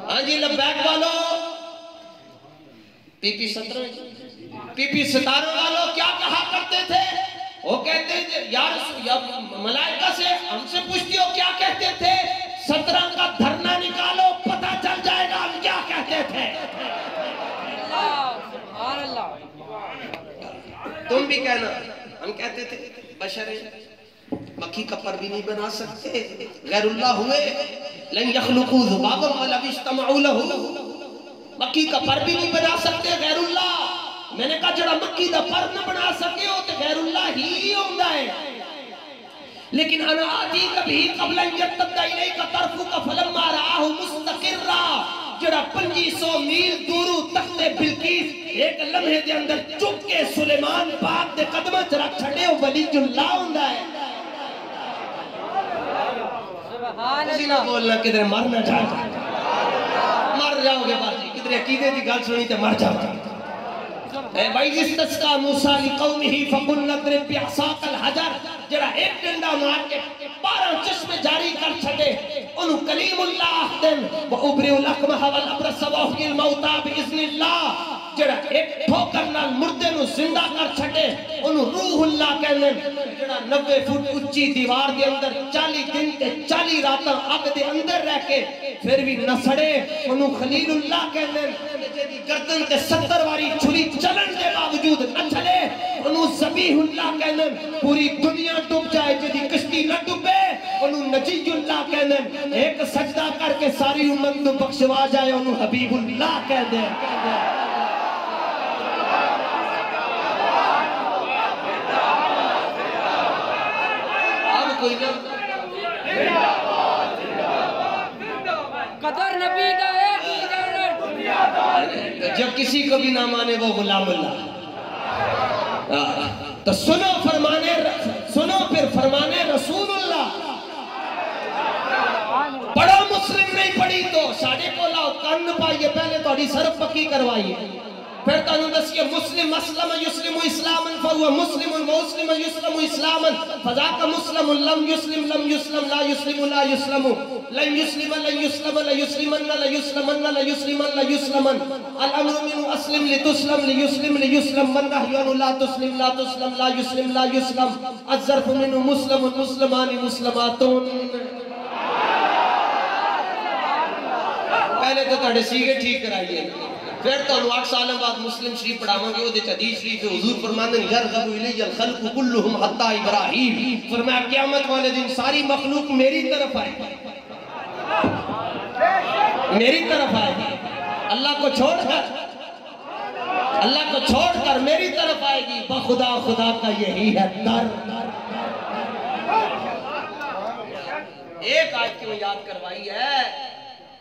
ہاں جی لبیک والو، پی پی 17 والوں کیا کہا کرتے تھے؟ وہ کہتے ہیں یا ملائکہ سے ہم سے پوچھتی ہو کیا کہتے تھے؟ 17 کا دھرنا نکالو پتہ چل جائے گا ہم کیا کہتے تھے۔ تم بھی کہنا، ہم کہتے تھے بشر مکھی کا پر بھی نہیں بنا سکتے، غیر اللہ ہوئے لن یخلقوا ذبابا ولو اجتمعوا له، مکھی کا پر بھی نہیں بنا سکتے غیر اللہ۔ میں نے کہا جڑا مکھی دا پر نہ بنا سکے ہو تو غیر اللہ ہی ہوندہ ہے۔ لیکن انا آتی کبھی قبل ان یرتد الیک طرفک فلما رآہ مستقرا، جڑا 500 میل دورو تخت بلقیس ایک لمحے دے اندر چک کے سلیمان پاک دے قدمہ رکھ چھڑے ولی اللہ ہوندا ہے. کسی نہ بولنا کدھر مرنا جاؤ مر جاؤ گے باجی کدھر عقیدے دی گل سنی تے مر جاؤ. وَإِذِ اسْتَسْقَىٰ مُوسَىٰ لِقَوْمِهِ فَقُلْنَا اضْرِب بِّعَصَاكَ الْحَجَرَ جڑا ایک ڈنڈا مار کے 12 چشمے جاری کر چھڈے انہوں کلیم اللہ آخدن وَأُبْرِئُ الْأَكْمَحَ وَالْأَبْرَصَ وَأُحْيِي الْمَوْتَىٰ بِإِذْنِ اللَّهِ جڑا ایک ٹھوکر نال مردے نو زندہ کر چھڈے انہوں روح اللہ کہندن. جڑا 90 فٹ اونچی دیوار دے اندر 40 دن تے 40 راتاں اگ دے اندر رہ کے پھر بھی نہ سڑے انہوں خلیل اللہ کہندن. جدی گردن تے 70 واری چھری چلن دے باوجود نہ چلے انہوں ذبیح اللہ کہندن. پوری دنیا ڈوب جائے جدی کشتی نہ ڈوبے انہوں نجی اللہ کہندن. ایک سجدہ کر کے ساری امت نو بخشوا جائے انہوں حبیب اللہ کہندن. قدر نبی کا ایک ہی جنت. جب کسی کو بھی نہ مانے وہ غلام اللہ. تو سنو پھر فرمانے رسول اللہ. پڑھو مسلم نہیں پڑھی تو ساڑھے کو لاؤ کن پائیے پہلے توڑی سرف پکی کروائیے پھر تانوں دسیے مسلم اسلم یسلم اسلاما فہو مسلم و اسلم یسلم اسلاما فذاک مسلم لم یسلم لم یسلم لا یسلم لا یسلم لن یسلم لن یسلم لا یسلمن لا یسلمن لا یسلمن لا یسلمن الامر من اسلم لتسلم لیسلم لیسلم من نحی لا تسلم لا تسلم لا یسلم لا یسلم الظرف من مسلم مسلمان مسلماتون. پہلے تو تھوڑے سیگے ٹھیک کرائیے پھر تو 8 سالوں بعد مسلم شریف پڑھاواں گے وہ دے حدیث شریف حضور فرماندے ہیں یرغب الی الخلق كلهم حتى ابراہیم. فرمایا قیامت والے دن ساری مخلوق میری طرف آئے گی اللہ کو چھوڑ کر میری طرف آئے گی. بخدا خدا کا یہی ہے در. ایک آیت کی میں یاد کروائی ہے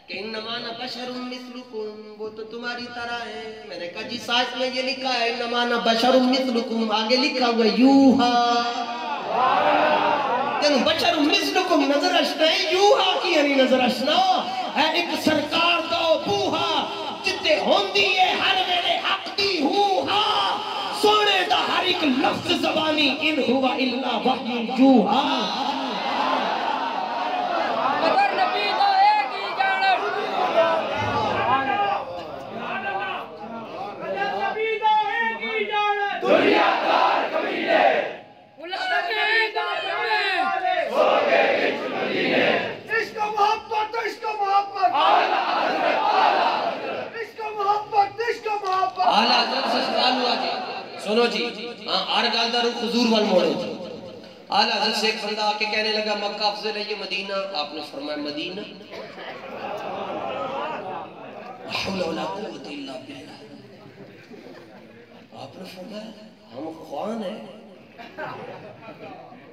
کہ انما انا بشر مثلکم وہ تو تمہاری طرح ہے. میں نے کہا جی سائنس میں یہ لکھا ہے انما انا بشر مثلکم آگے لکھا ہوا یوہا تینو بشر مثلکم نظر اشنا ہے یوہا کی یعنی نظر اشنا ہے ایک سرکار دو بوہا جتے ہوندی ہے ہر ویلے حق دی ہوہا سونے دا ہر ایک لفظ زبانی ان ہوا الا وحی یوہا. قدر نبی کا ایک ہی جنت. قدر نبی کا ایک ہی جنت. دنیا دار قبیلے عشق و محبت عشق و محبت عشق و محبت عشق و محبت. اعلیٰ حضرت سے سوال ہوا جی سنو جی ہر گل دا رخ حضور وال موڑو جی. اعلیٰ حضرت سے ایک بندہ آ کے کہنے لگا مکہ افضل ہے یہ مدینہ. آپ نے فرمایا مدینہ حول ولا قوت الا باللہ. آپ نے فرمایا ہم خوان ہیں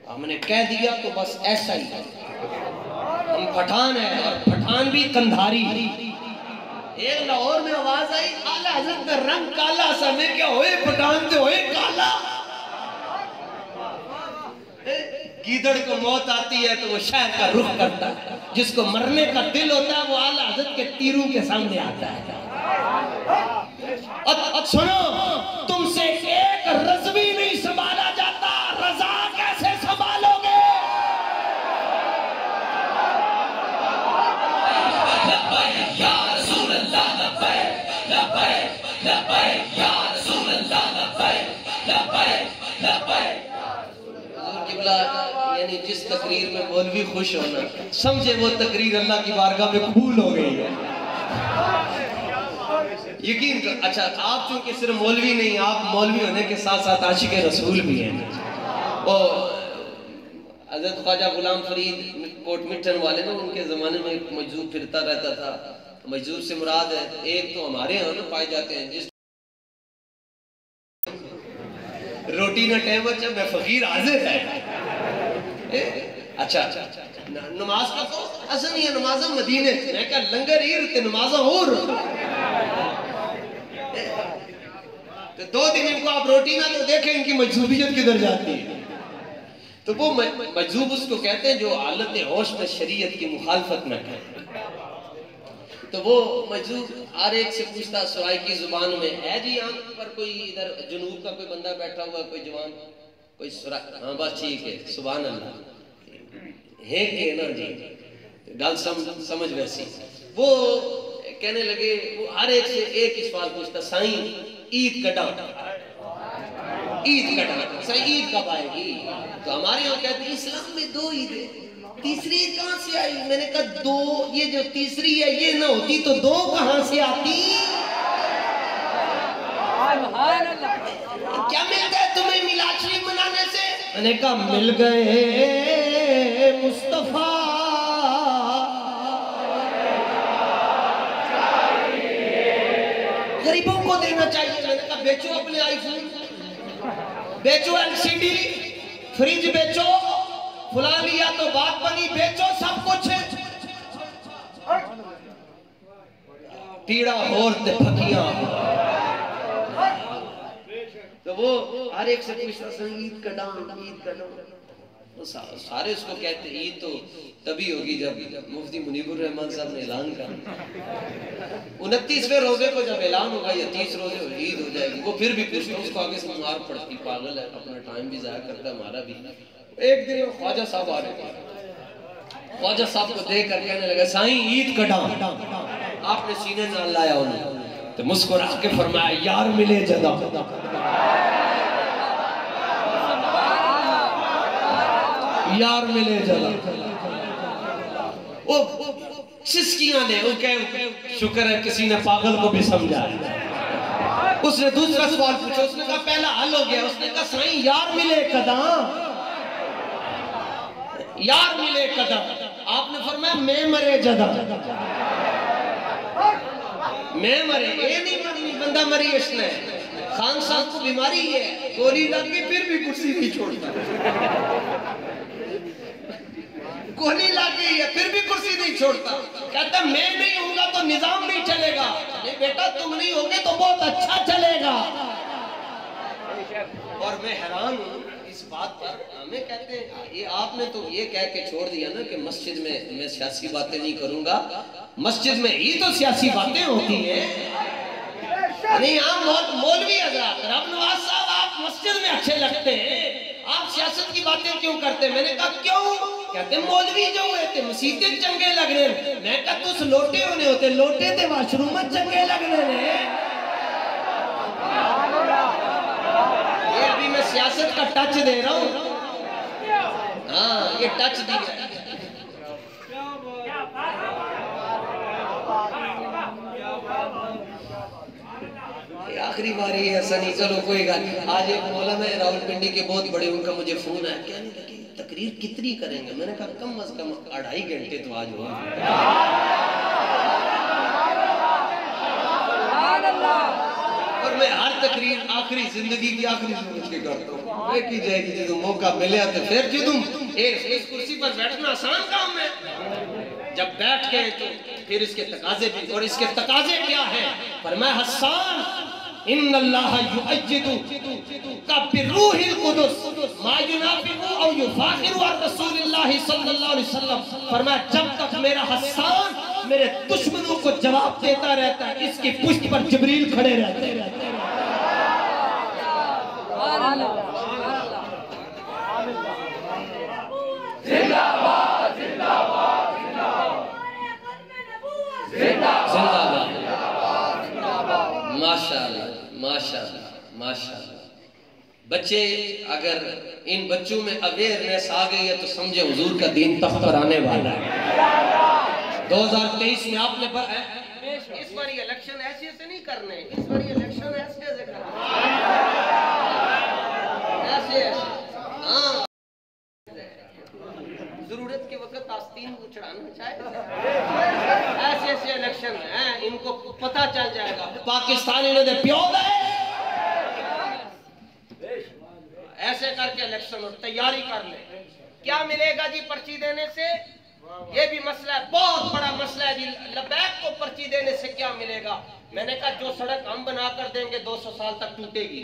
ہم نے کہہ دیا تو بس ایسا ہی ہے. ہم پٹھان ہیں اور پٹھان بھی کندھاری. ایک لاہور میں آواز آئی اعلیٰ حضرت کا رنگ کالا سا. میں کیا ہوئے پٹھان تے ہوئے کالا. گیدڑ کو موت آتی ہے تو وہ شہر کا رخ کرتا ہے. جس کو مرنے کا دل ہوتا ہے وہ اعلیٰ حضرت کے تیروں کے سامنے آتا ہے. اب سنو تم سے ایک رضوی نہیں سنبھالا جاتا رضا کیسے سنبھالو گے. یا رسول اللہ لبیک لبیک لبیک یا رسول اللہ لبیک لبیک لبیک. یعنی جس تقریر میں مولوی خوش ہونا سمجھے وہ تقریر اللہ کی بارگاہ میں قبول ہو گئی ہے. یقین کر اچھا آپ چونکہ صرف مولوی نہیں آپ مولوی ہونے کے ساتھ ساتھ عاشق رسول بھی ہیں. وہ حضرت خواجہ غلام فرید کوٹ مٹن والے نا ان کے زمانے میں ایک مجذوب پھرتا رہتا تھا. مجذوب سے مراد ہے ایک تو ہمارے ہاں نا پائے جاتے ہیں جس روٹی نہ ٹائم اچھا میں فقیر حاضر ہے. اچھا نماز کا تو اصل یہ نماز مدینے میں کہا لنگر ہی رہتے نماز اور تو 2 دن ان کو آپ روٹی نہ تو دیکھیں ان کی مجذوبیت کدھر جاتی ہے. تو وہ مجذوب اس کو کہتے ہیں جو حالت ہوش میں شریعت کی مخالفت نہ کرے. تو وہ مجذوب ہر ایک سے پوچھتا سرائکی زبان میں ہے جی یہاں پر کوئی ادھر جنوب کا کوئی بندہ بیٹھا ہوا کوئی جوان کوئی ہاں بس ٹھیک ہے سبحان اللہ ہے کہ نا جی گل سمجھ ویسی. وہ کہنے لگے وہ ہر ایک سے ایک ہی سوال پوچھتا سائیں عید کٹا سائیں عید کب آئے گی. تو ہمارے یہاں کہتے ہیں اسلام میں 2 عیدیں تیسری عید کہاں سے آئی. میں نے کہا 2 یہ جو تیسری ہے یہ نہ ہوتی تو 2 کہاں سے آتی. کیا ملتا ہے تمہیں میلاد شریف منانے سے. میں نے کہا مل گئے مصطفیٰ غریبوں کو دینا چاہیے. میں نے کہا بیچو اپنے آئی فون بیچو LCD فریج بیچو فلاں لیا تو بات بنی بیچو سب کچھ پیڑا ہور تے پھکیاں. تو وہ ہر ایک سے پوچھتا سنگیت کا ڈان سارے اس کو کہتے عید تو تبھی ہوگی جب مفتی منیب الرحمان صاحب نے اعلان کیا 29ویں روزے کو جب اعلان ہوگا یا 30 روزے عید ہو جائے گی. وہ پھر بھی پوچھتا اس کو آگے سے مار پڑتی پاگل ہے اپنا ٹائم بھی ضائع کرتا ہے ہمارا بھی. ایک دن خواجہ صاحب آ رہے تھے خواجہ صاحب کو دیکھ کر کہنے لگا سائیں عید کا ڈان. آپ نے سینے نال لایا انہیں تو مسکرا کے فرمایا یار ملے جدا یار ملے جدا. وہ سسکیاں نے وہ کہے شکر ہے کسی نے پاگل کو بھی سمجھا. اس نے دوسرا سوال پوچھا اس نے کہا پہلا حل ہو گیا. اس نے کہا سائیں یار ملے قداں یار ملے قدم. آپ نے فرمایا میں مرے جدا میں مرے یہ نہیں مرنی بندہ مری اس نے. خان صاحب کو بیماری ہے گولی لگ گئی پھر بھی کرسی نہیں چھوڑتا گولی لگ گئی ہے پھر بھی کرسی نہیں چھوڑتا. کہتا میں نہیں ہوں گا تو نظام نہیں چلے گا. نہیں بیٹا تم نہیں ہوگے تو بہت اچھا چلے گا. اور میں حیران ہوں اس بات پر. ہمیں کہتے ہیں یہ آپ نے تو یہ کہہ کے چھوڑ دیا نا کہ مسجد میں سیاسی باتیں نہیں کروں گا. مسجد میں ہی تو سیاسی باتیں ہوتی ہیں. نہیں آپ مولوی حضرات رب نواز صاحب آپ مسجد میں اچھے لگتے ہیں آپ سیاست کی باتیں کیوں کرتے ہیں. میں نے کہا کیوں. کہتے ہیں مولوی جو ہوئے تھے مسیطیں چنگے لگ رہے ہیں. میں کہا تو اس لوٹے ہونے ہوتے لوٹے تھے واشرومت چنگے لگ رہے ہیں. یہ ابھی میں سیاست کا ٹچ دے رہا ہوں. ہاں یہ ٹچ دیا آخری باری ہے سنی. چلو کوئی گل. آج ایک مولانا ہے راولپنڈی کے بہت بڑے ان کا مجھے فون ہے کہنے لگے تقریر کتنی کریں گے. میں نے کہا کم از کم 2.5 گھنٹے تو آج ہوا. اور میں ہر تقریر آخری زندگی کی آخری سمجھ کے کرتا ہوں. میں کی جائے گی جدوں موقع ملے تو پھر جدوں اس کرسی پر بیٹھنا آسان کام ہے. جب بیٹھ گئے تو پھر اس کے تقاضے بھی. اور اس کے تقاضے کیا ہیں. فرمایا حسان ان اللہ یؤجد کا بالروح القدس ما ينافق او يفاخر عن رسول اللہ صلی اللہ علیہ وسلم. فرمایا جب تک میرا حسان میرے دشمنوں کو جواب دیتا رہتا ہے اس کی پشت پر جبریل کھڑے رہتے ہیں. زندہ باد زندہ باد زندہ باد ماشاءاللہ ماشاءاللہ ماشاءاللہ. بچے اگر ان بچوں میں اویئرنیس آ گئی ہے تو سمجھے حضور کا دین تخت پر آنے والا ہے. 2023 میں آپ نے اس بار یہ الیکشن ایسے سے نہیں کرنے. اس بار یہ الیکشن ایسے سے کرنے ایسے ہاں ضرورت کے وقت آستین کو چڑھانا چاہے. ایسے ایسے الیکشن ہیں ان کو پتہ چل جائے گا پاکستان انہوں نے پیو دے. ایسے کر کے الیکشن اور تیاری کر لے. کیا ملے گا جی پرچی دینے سے. یہ بھی مسئلہ ہے، بہت بڑا مسئلہ ہے جی، لبیک کو پرچی دینے سے کیا ملے گا؟ میں نے کہا جو سڑک ہم بنا کر دیں گے 200 سال تک ٹوٹے گی.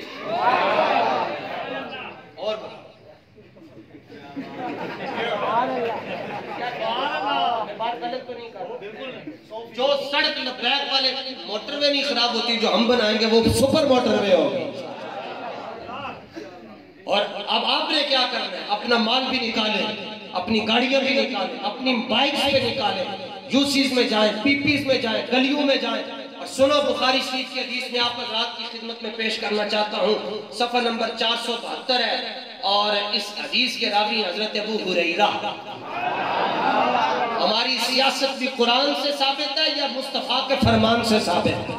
اور بات غلط تو نہیں کر رہا؟ جو سڑک لبیک والے موٹر وے نہیں خراب ہوتی جو ہم بنائیں گے وہ سپر موٹر وے ہوگی. اور اب آپ نے کیا کرنا ہے؟ اپنا مال بھی نکالیں، اپنی گاڑیاں بھی نکالیں، اپنی بائکس پہ نکالیں، یوسیز میں جائیں، پی پیز میں جائیں، گلیوں میں جائیں. اور سنو بخاری شریف کی حدیث میں آپ حضرات کی خدمت میں پیش کرنا چاہتا ہوں، صفحہ نمبر 472 ہے، اور اس حدیث کے راوی حضرت ابو ہریرہ. ہماری سیاست بھی قرآن سے ثابت ہے یا مصطفیٰ کے فرمان سے ثابت ہے؟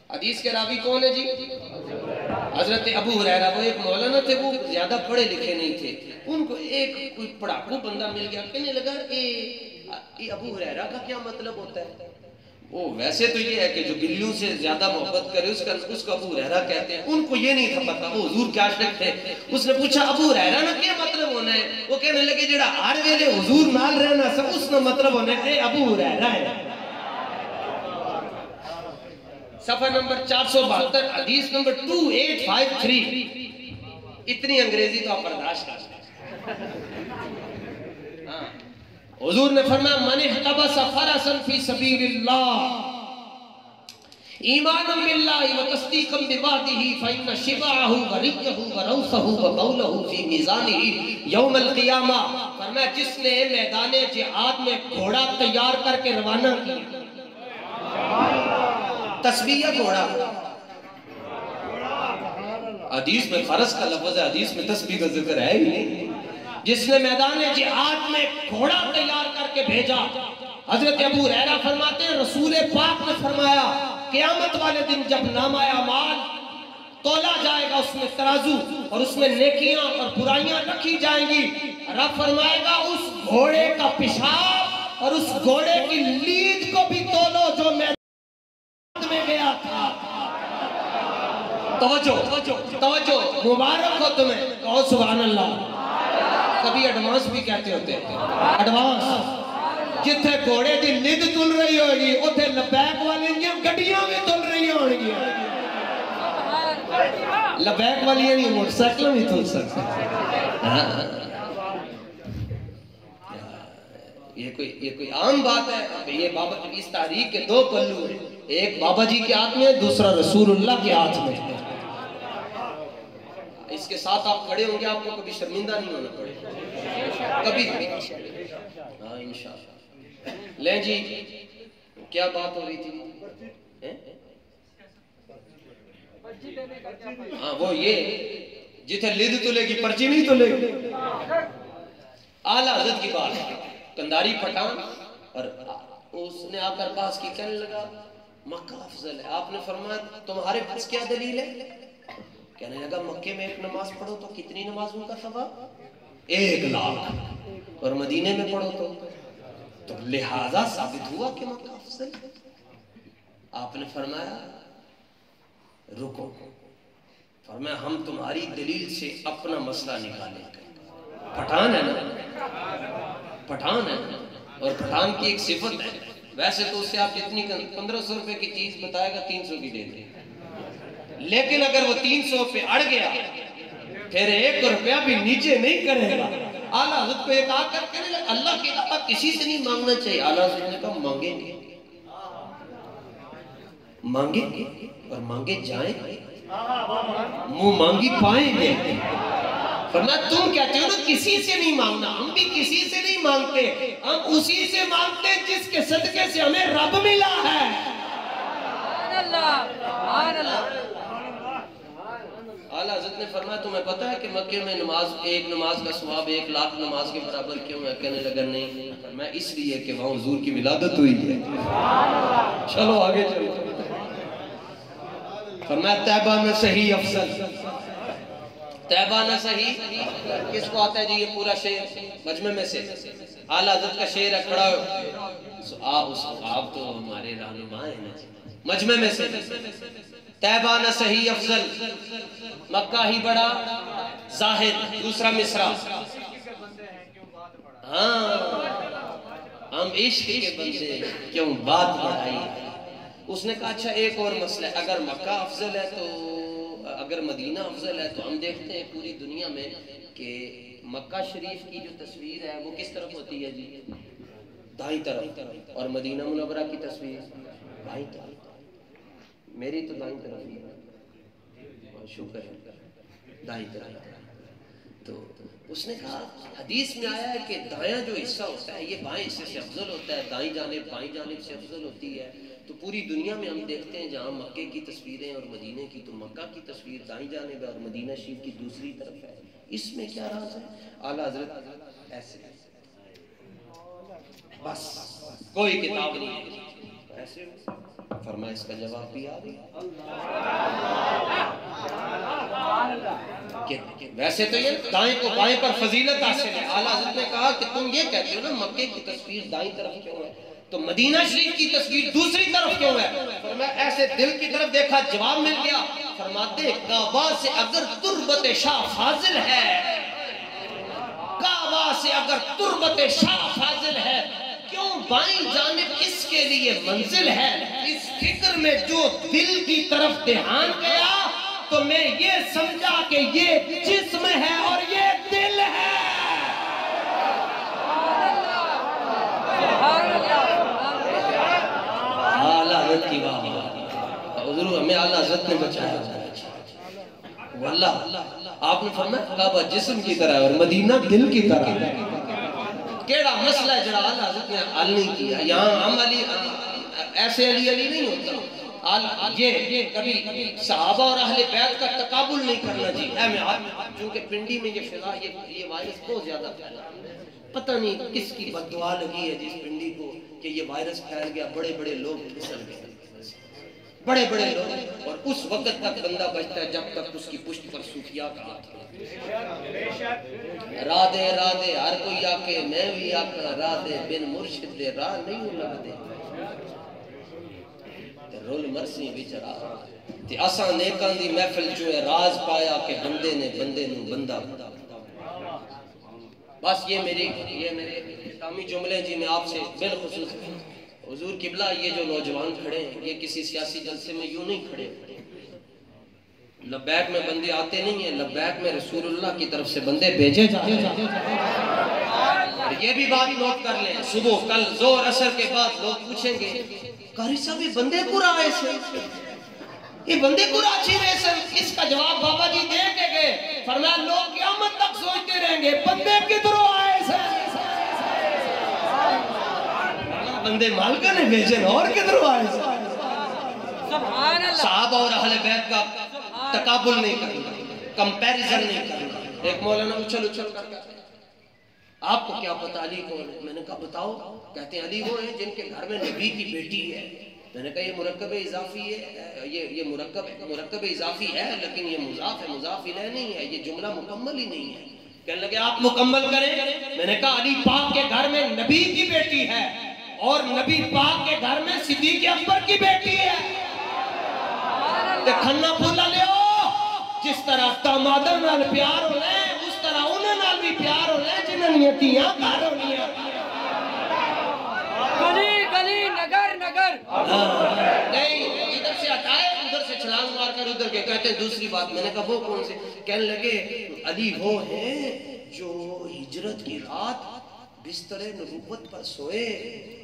حدیث کے راوی کون ہے جی؟ حضرت ابو ہریرہ. وہ ایک مولانا تھے، وہ زیادہ پڑھے لکھے نہیں تھے. ان کو ایک کوئی پڑھاکو بندہ مل گیا، کہنے لگا یہ ابو ہریرہ کا کیا مطلب ہوتا ہے؟ وہ ویسے تو یہ ہے کہ جو بلیوں سے زیادہ محبت کرے اس کو ابو ہریرہ کہتے ہیں. ان کو یہ نہیں تھا پتا، وہ حضور کے عاشق تھے. اس نے پوچھا ابو ہریرہ نا کیا مطلب ہونا ہے؟ وہ کہنے لگے جڑا ہر ویلے حضور نال رہنا سب اس کا مطلب ہونا ہے ابو ہریرہ ہے. صفحہ نمبر 472 حدیث نمبر 2853. اتنی انگریزی تو آپ برداشت کر سکتے. حضور نے فرمایا من احتبس فرسا فی سبیل اللہ ایمانا باللہ و تصدیقا بوعدہ فإن شبعہ وریہ وروثہ وقولہ فی میزانہ یوم القیامہ. فرمایا جس نے میدان جہاد میں گھوڑا تیار کر کے روانہ کیا، تسبیح یا گھوڑا؟ حدیث میں فرض کا لفظ ہے، حدیث میں تسبیح کا ذکر ہے ہی نہیں. جس نے میدان جہاد میں گھوڑا تیار کر کے بھیجا. حضرت ابو ہریرہ فرماتے ہیں رسول پاک نے فرمایا قیامت والے دن جب نامہ اعمال تولا جائے گا، اس میں ترازو اور اس میں نیکیاں اور برائیاں رکھی جائیں گی، رب فرمائے گا اس گھوڑے کا پیشاب اور اس گھوڑے کی لید کو بھی تولو جو میدان میں گیا تھا. توجہ مبارک ہو تمہیں، کہو سبحان اللہ. کبھی ایڈوانس بھی کہتے ہوتے ہیں، ایڈوانس. جتھے گھوڑے دی لد تل رہی ہوگی اتھے لبیک والی گڈیاں بھی تل رہی ہونگی. لبیک والی نہیں موٹر سائیکل بھی تل سکتے. یہ کوئی عام بات ہے؟ یہ بابا جی اس تاریخ کے دو پہلو ہیں، ایک بابا جی کے ہاتھ میں، دوسرا رسول اللہ کے ہاتھ میں. اس کے ساتھ آپ کھڑے ہوں گے، آپ کو کبھی شرمندہ نہیں ہونا پڑے کبھی. ہاں انشاءاللہ. لیں جی کیا بات ہو رہی تھی؟ ہاں وہ یہ جتھے لد تلے گی پرچی نہیں تلے گی. اعلیٰ حضرت کی بات، کنداری پٹھان، اور اس نے آ کر پاس کی کہنے لگا مکہ افضل ہے. آپ نے فرمایا تمہارے پاس کیا دلیل ہے؟ کہنے لگا مکے میں ایک نماز پڑھو تو کتنی نمازوں کا ثواب؟ 1,00,000. اور مدینے میں پڑھو تو لہذا ثابت ہوا کہ مکہ افضل ہے. آپ نے فرمایا رکو، فرمایا ہم تمہاری دلیل سے اپنا مسئلہ نکالیں گے. پٹھان ہے نا، پٹھان ہے، اور پٹھان کی ایک صفت ہے. ویسے تو اس سے آپ جتنی 1500 روپے کی چیز بتائے گا 300 کی دے دیں، لیکن اگر وہ 300 پہ اڑ گیا پھر 1 روپیہ بھی نیچے نہیں کرے گا. اعلیٰ حضرت کو ایک آ کر کہنے لگا اللہ کے علاوہ کسی سے نہیں مانگنا چاہیے. اعلیٰ حضرت نے کہا مانگیں گے، مانگیں گے اور مانگے جائیں گے، منہ مانگی پائیں گے. فرمایا تم کہتے ہو نا کسی سے نہیں مانگنا، ہم بھی کسی سے نہیں مانگتے، ہم اسی سے مانگتے جس کے صدقے سے ہمیں رب ملا ہے. اعلیٰ حضرت نے فرمایا تمہیں پتا ہے کہ مکے میں ایک نماز کا ثواب 1,00,000 نماز کے برابر کیوں ہے؟ کہنے لگا نہیں. فرمایا اس لیے کہ وہاں حضور کی ولادت ہوئی ہے. چلو آگے چلو. فرمایا طیبہ میں صحیح افضل. طیبہ نہ صحیح کس کو آتا ہے جی یہ پورا شعر مجمع میں سے؟ اعلیٰ حضرت کا شعر ہے، کھڑا آپ تو ہمارے رہنما ہیں نا. مجمع میں سے طیبہ نہ صحیح افضل، مکہ ہی بڑا زاہد. دوسرا مصرع ہاں ہم عشق کے بندے کیوں بات بڑھائی. اس نے کہا اچھا ایک اور مسئلہ ہے, اگر مکہ افضل ہے تو اگر مدینہ افضل ہے تو ہم دیکھتے ہیں پوری دنیا میں کہ مکہ شریف کی جو تصویر ہے وہ کس طرف ہوتی ہے جی؟ دائیں طرف, اور مدینہ منورہ کی تصویر بائیں طرف. میری تو دائیں طرف ہی ہے, شکر ہے دائیں طرف. تو اس نے کہا حدیث میں آیا ہے کہ دایاں جو حصہ ہوتا ہے یہ بائیں حصے سے افضل ہوتا ہے, دائیں جانب بائیں جانب سے افضل ہوتی ہے. تو پوری دنیا میں ہم دیکھتے ہیں جہاں مکے کی تصویریں اور مدینے کی, تو مکہ کی تصویر دائیں جانب ہے اور مدینہ شریف کی دوسری طرف ہے. اس میں کیا راز ہے؟ اعلیٰ حضرت ایسے بس کوئی کتاب نہیں ہے ایسے فرمایا. اس کا جواب بھی آ گیا. ویسے تو یہ دائیں کو بائیں پر فضیلت حاصل ہے. اعلیٰ حضرت نے کہا کہ تم یہ کہتے ہو نا مکے کی تصویر دائیں طرف کیوں ہے, تو مدینہ شریف کی تصویر دوسری طرف کیوں ہے؟ فرمایا ایسے دل کی طرف دیکھا, جواب مل گیا. فرماتے کعبہ سے اگر تربت شاہ فاضل ہے, کعبہ سے اگر تربت شاہ فاضل ہے, کیوں بائیں جانب اس کے لیے منزل ہے. اس فکر میں جو دل کی طرف دھیان گیا تو میں یہ سمجھا کہ یہ جسم ہے اور یہ دل ہے. اعلیٰ حضرت کی بات, حضور ہمیں اعلیٰ حضرت نے بچایا. واللہ آپ نے فرمایا کعبہ جسم کی طرح ہے اور مدینہ دل کی طرح ہے. کیڑا مسئلہ ہے جڑا اعلیٰ حضرت نے حل نہیں کیا. یہاں ہم علی ایسے علی نہیں ہوتا. یہ کبھی صحابہ اور اہل بیت کا تقابل نہیں کرنا جی. چونکہ پنڈی میں یہ فضا یہ وائرس بہت زیادہ پھیلا, پتہ نہیں کس کی بددعا لگی ہے جس پنڈی کو کہ یہ وائرس پھیل گیا. بڑے بڑے لوگ پھسل گئے, بڑے بڑے لوگ, اور اس وقت تک بندہ بچتا ہے جب تک اس کی پشت پر صوفیاء کا ہاتھ ہو. رادے رادے ہر کوئی آکے میں بھی آکا, رادے بن مرشد دے راہ نہیں لگ دے, رول مرسی بچرا تے اساں نیکان دی محفل جو ہے راز پایا کہ بندے نے بندے نو بندہ. بس یہ میرے اختتامی جملے جی میں آپ سے بالخصوص حضور قبلہ یہ جو نوجوان کھڑے ہیں یہ کسی سیاسی جلسے میں یوں نہیں کھڑے. لبیک میں بندے آتے نہیں ہیں, لبیک میں رسول اللہ کی طرف سے بندے بھیجے جاتے ہیں. یہ بھی بات نوٹ کر لیں, صبح کل زور اثر کے بعد لوگ پوچھیں گے قاری صاحب یہ بندے پورا آئے سے, یہ بندے پورا اچھی رہے سن. اس کا جواب بابا جی دے کے گئے. فرمایا لوگ قیامت تک سوچتے رہیں گے بندے کدھروں آئے سے, بندے مالکہ نے بھیجے اور کدھروں آئے سے. صحابہ اور اہل بیت کا تقابل نہیں کرنا, کمپیریزن نہیں کرنا. ایک مولانا اچھل کر کے آپ کو کیا پتا علی کون ہے؟ میں نے کہا بتاؤ. کہتے ہیں علی وہ ہیں جن کے گھر میں نبی کی بیٹی ہے. میں نے کہا یہ مرکب اضافی ہے, یہ مرکب اضافی ہے لیکن یہ مضاف ہے, مضاف الیہ نہیں ہے, یہ جملہ مکمل ہی نہیں ہے. کہنے لگے آپ مکمل کریں. میں نے کہا علی پاک کے گھر میں نبی کی بیٹی ہے اور نبی پاک کے گھر میں صدیق اکبر کی بیٹی ہے. کھنا پھولا لے جس طرح داماداں نال پیار ہونا ہے اس طرح انہاں نال بھی پیار ہونا ہے جنہاں نیتیاں کار ہونی ہیں. گلی گلی نگر نگر نہیں ادھر سے ہٹائے ادھر سے چھلانگ مار کر ادھر کے. کہتے ہیں دوسری بات. میں نے کہا وہ کون سے؟ کہنے لگے علی وہ ہیں جو ہجرت کی رات بستر نبوت پر سوئے.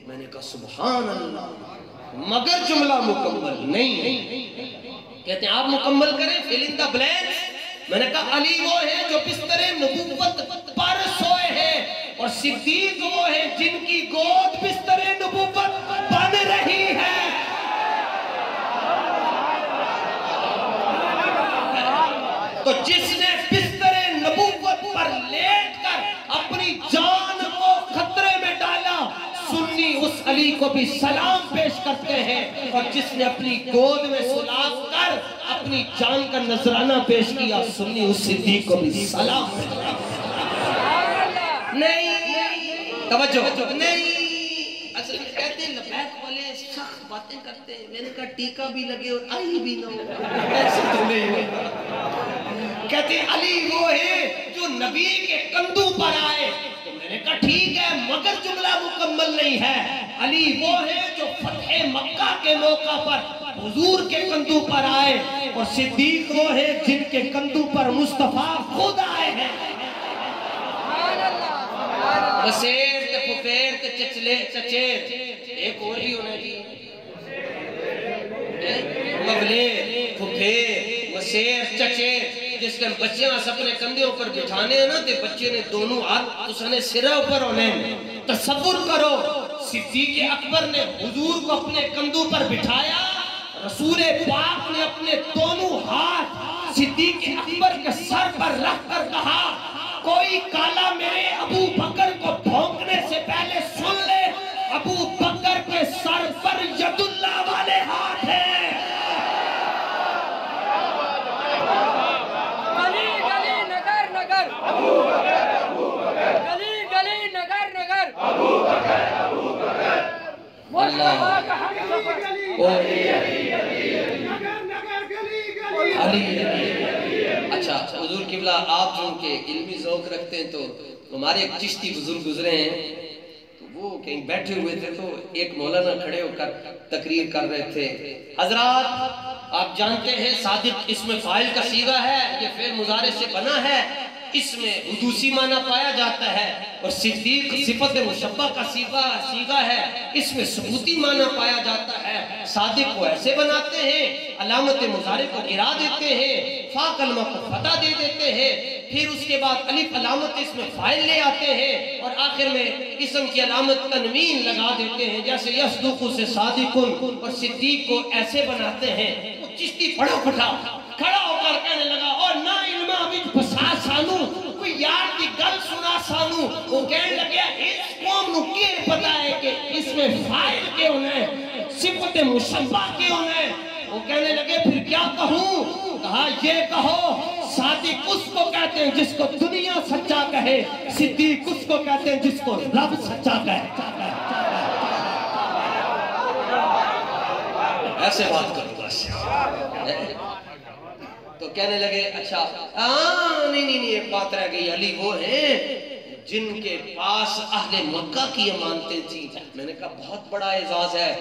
میں نے کہا سبحان اللہ, مگر جملہ مکمل نہیں. کہتے ہیں آپ مکمل کریں fill in the blanks. میں نے کہا علی وہ ہیں جو بستر نبوت پر سوئے ہیں اور صدیق وہ ہیں جن کی گود بستر نبوت بن رہی ہے. تو جس نے بستر نبوت پر لیٹ کر اپنی جان کو خطرے میں ڈالا سنی اس علی کو بھی سلام پیش کرتے ہیں, اور جس نے اپنی گود میں سلا کر اپنی جان کا نذرانہ پیش کیا سنی اس صدیق کو بھی سلام پیش کرتے ہیں. نہیں توجہ نہیں. اصل کہتے ہیں لبیک والے سخت باتیں کرتے ہیں. میں نے کہا ٹیکا بھی لگے اور آئی بھی نہ ہو, ایسے تو نہیں ہوتا. کہتے ہیں علی وہ ہے جو نبی کے کندھوں پر آئے. تو میں نے کہا ٹھیک ہے مگر جملہ مکمل نہیں ہے. علی وہ ہے جو فتح مکہ کے موقع پر حضور کے کندھوں پر آئے اور صدیق وہ ہے جن کے کندھوں پر مصطفیٰ خود آئے ہیں. مسیر تے پھپیر تے چچلے چچیر ایک اور ہی ہونا جی مغلیر پھپیر مسیر چچیر جس کے بچے اپنے کندھوں پر بٹھانے ہیں نا تے بچے نے دونوں ہاتھ تسانے سرہ اوپر ہونے ہیں. تصور کرو صدیق اکبر نے حضور کو اپنے کندھوں پر بٹھایا, رسول پاک نے اپنے دونوں ہاتھ صدیق اکبر کے سر پر رکھ کر کہا کوئی کالا میرے ابو بکر کو بھونکنے سے پہلے سن لے, ابو بکر کے سر پر ید اللہ والے ہاتھ ہیں. گلی گلی نگر نگر گلی گلی نگر نگر مصطفیٰ کا ہم سفر اچھا حضور قبلہ آپ جو ان کے علمی ذوق رکھتے ہیں تو ہمارے ایک چشتی بزرگ گزرے ہیں تو وہ کہیں بیٹھے ہوئے تھے تو ایک مولانا کھڑے ہو کر تقریر کر رہے تھے. حضرات آپ جانتے ہیں صادق اسم فاعل کا صیغہ ہے, یہ فعل مضارع سے بنا ہے, اس میں حدوثی معنی پایا جاتا ہے, اور صدیق صفت مشبہ کا صیغہ ہے, اس میں ثبوتی معنی پایا جاتا ہے. صادق کو ایسے بناتے ہیں, علامت مضارع کو گرا دیتے ہیں, فا کلمہ کو فتح دے دیتے ہیں, پھر اس کے بعد الف علامت اس میں فاعل لے آتے ہیں, اور آخر میں اسم کی علامت تنوین لگا دیتے ہیں, جیسے یصدق سے صادقن, اور صدیق کو ایسے بناتے ہیں. چشتی پڑا پھٹا کھڑا ہو کر کہنے لگا اور نا علمہ وچ بسا سانو, کوئی یار دی گل سنا سانو. وہ کہنے لگیا اس قوم نو کی پتا ہے کہ اس میں فاعل کیوں ہے, صفت مشبہ کیوں ہے. وہ کہنے لگے پھر کیا کہوں, کہا یہ کہو صادق اس کو کہتے ہیں جس کو دنیا سچا کہے, صدیق اس کو کہتے ہیں جس کو رب سچا کہے. ایسے بات کرو بس. تو کہنے لگے اچھا نہیں ایک بات رہ گئی, علی وہ ہیں جن کے پاس اہل مکہ کی امانتیں تھیں. میں نے کہا بہت بڑا اعزاز ہے,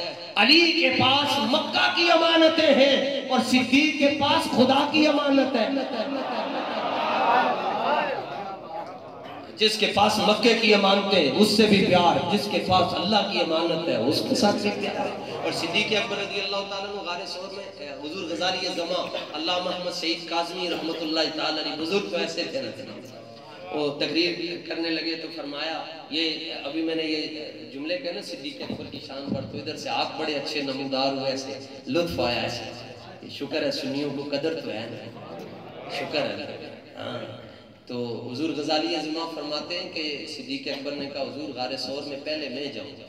علی کے پاس مکہ کی امانتیں ہیں اور صدیق کے پاس خدا کی امانت ہے. جس کے پاس مکے کی امانتیں اس سے بھی پیار, جس کے پاس اللہ کی امانت ہے اس کے ساتھ بھی پیار. اور صدیق اکبر رضی اللہ تعالیٰ عنہ غار ثور میں حضور غزالی زمان اللہ محمد سعید کاظمی رحمت اللہ تعالیٰ علیہ بزرگ تو ایسے تھے نا, وہ تقریر کرنے لگے تو فرمایا یہ ابھی میں نے یہ جملے کہے نا صدیق اکبر کی شان پر, تو ادھر سے آپ بڑے اچھے نمودار ہوئے, ایسے لطف آیا ایسے. شکر ہے سنیوں کو قدر تو ہے نا, شکر ہے. ہاں تو حضور غزالی زمان فرماتے ہیں کہ صدیق اکبر نے کہا حضور غار ثور میں پہلے میں جاؤں گا.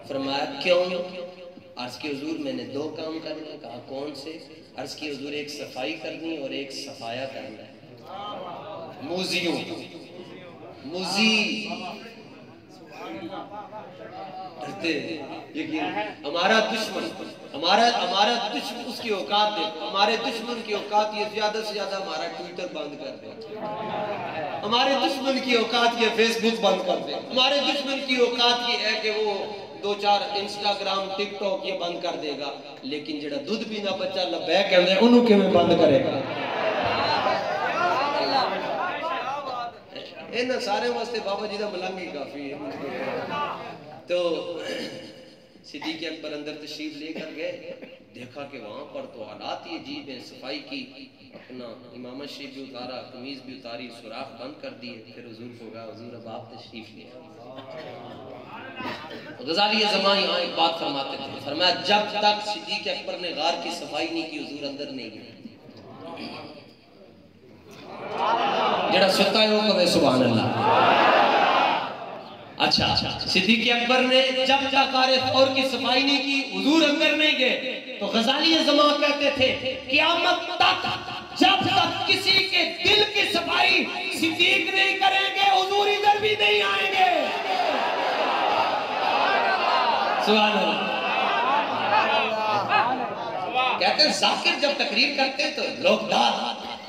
فرمایا کیوں؟ عرض کی حضور میں نے دو کام کرنا. کہا کون سے؟ عرض کی حضور ایک صفائی کرنی اور ایک صفایا کرنا ہے. موزیوں موزی ہمارا دشمن اس کی اوقات دیکھو, ہمارے دشمن کی اوقات یہ زیادہ سے زیادہ ہمارا ٹویٹر بند کر دے, ہمارے دشمن کی اوقات یہ فیس بک بند کر دے, ہمارے دشمن کی اوقات یہ ہے کہ وہ 2-4 انسٹاگرام ٹک ٹاک یہ بند کر دے گا, لیکن جڑا دودھ پینا بچہ لبیک ہے انہوں کے میں بند کرے گا. انہاں سارے واسطے بابا جی دا ملنگ ہی کافی ہے. تو صدیق اکبر اندر تشریف لے کر گئے, دیکھا کہ وہاں پر تو حالات ہی عجیب ہیں. صفائی کی, اپنا امامت شریف بھی اتارا, قمیض بھی اتاری, سوراخ بند کر دیے. پھر حضور کو کہا حضور اب آپ تشریف لے. غزالی زمان یہاں ایک بات فرماتے تھے, فرمایا جب تک صدیق اکبر نے غار کی صفائی نہیں کی حضور اندر نہیں گئے. جڑا ستا ہے وہ کہے سبحان اللہ. اچھا صدیق اکبر نے جب تک غار ثور کی صفائی نہیں کی حضور اندر نہیں گئے. تو غزالی زمان کہتے تھے قیامت تک جب تک کسی کے دل کی صفائی صدیق نہیں کریں گے حضور ادھر بھی نہیں آئیں گے. سبحان اللہ. کہتے ہیں ذاکر جب تقریر کرتے تو لوگ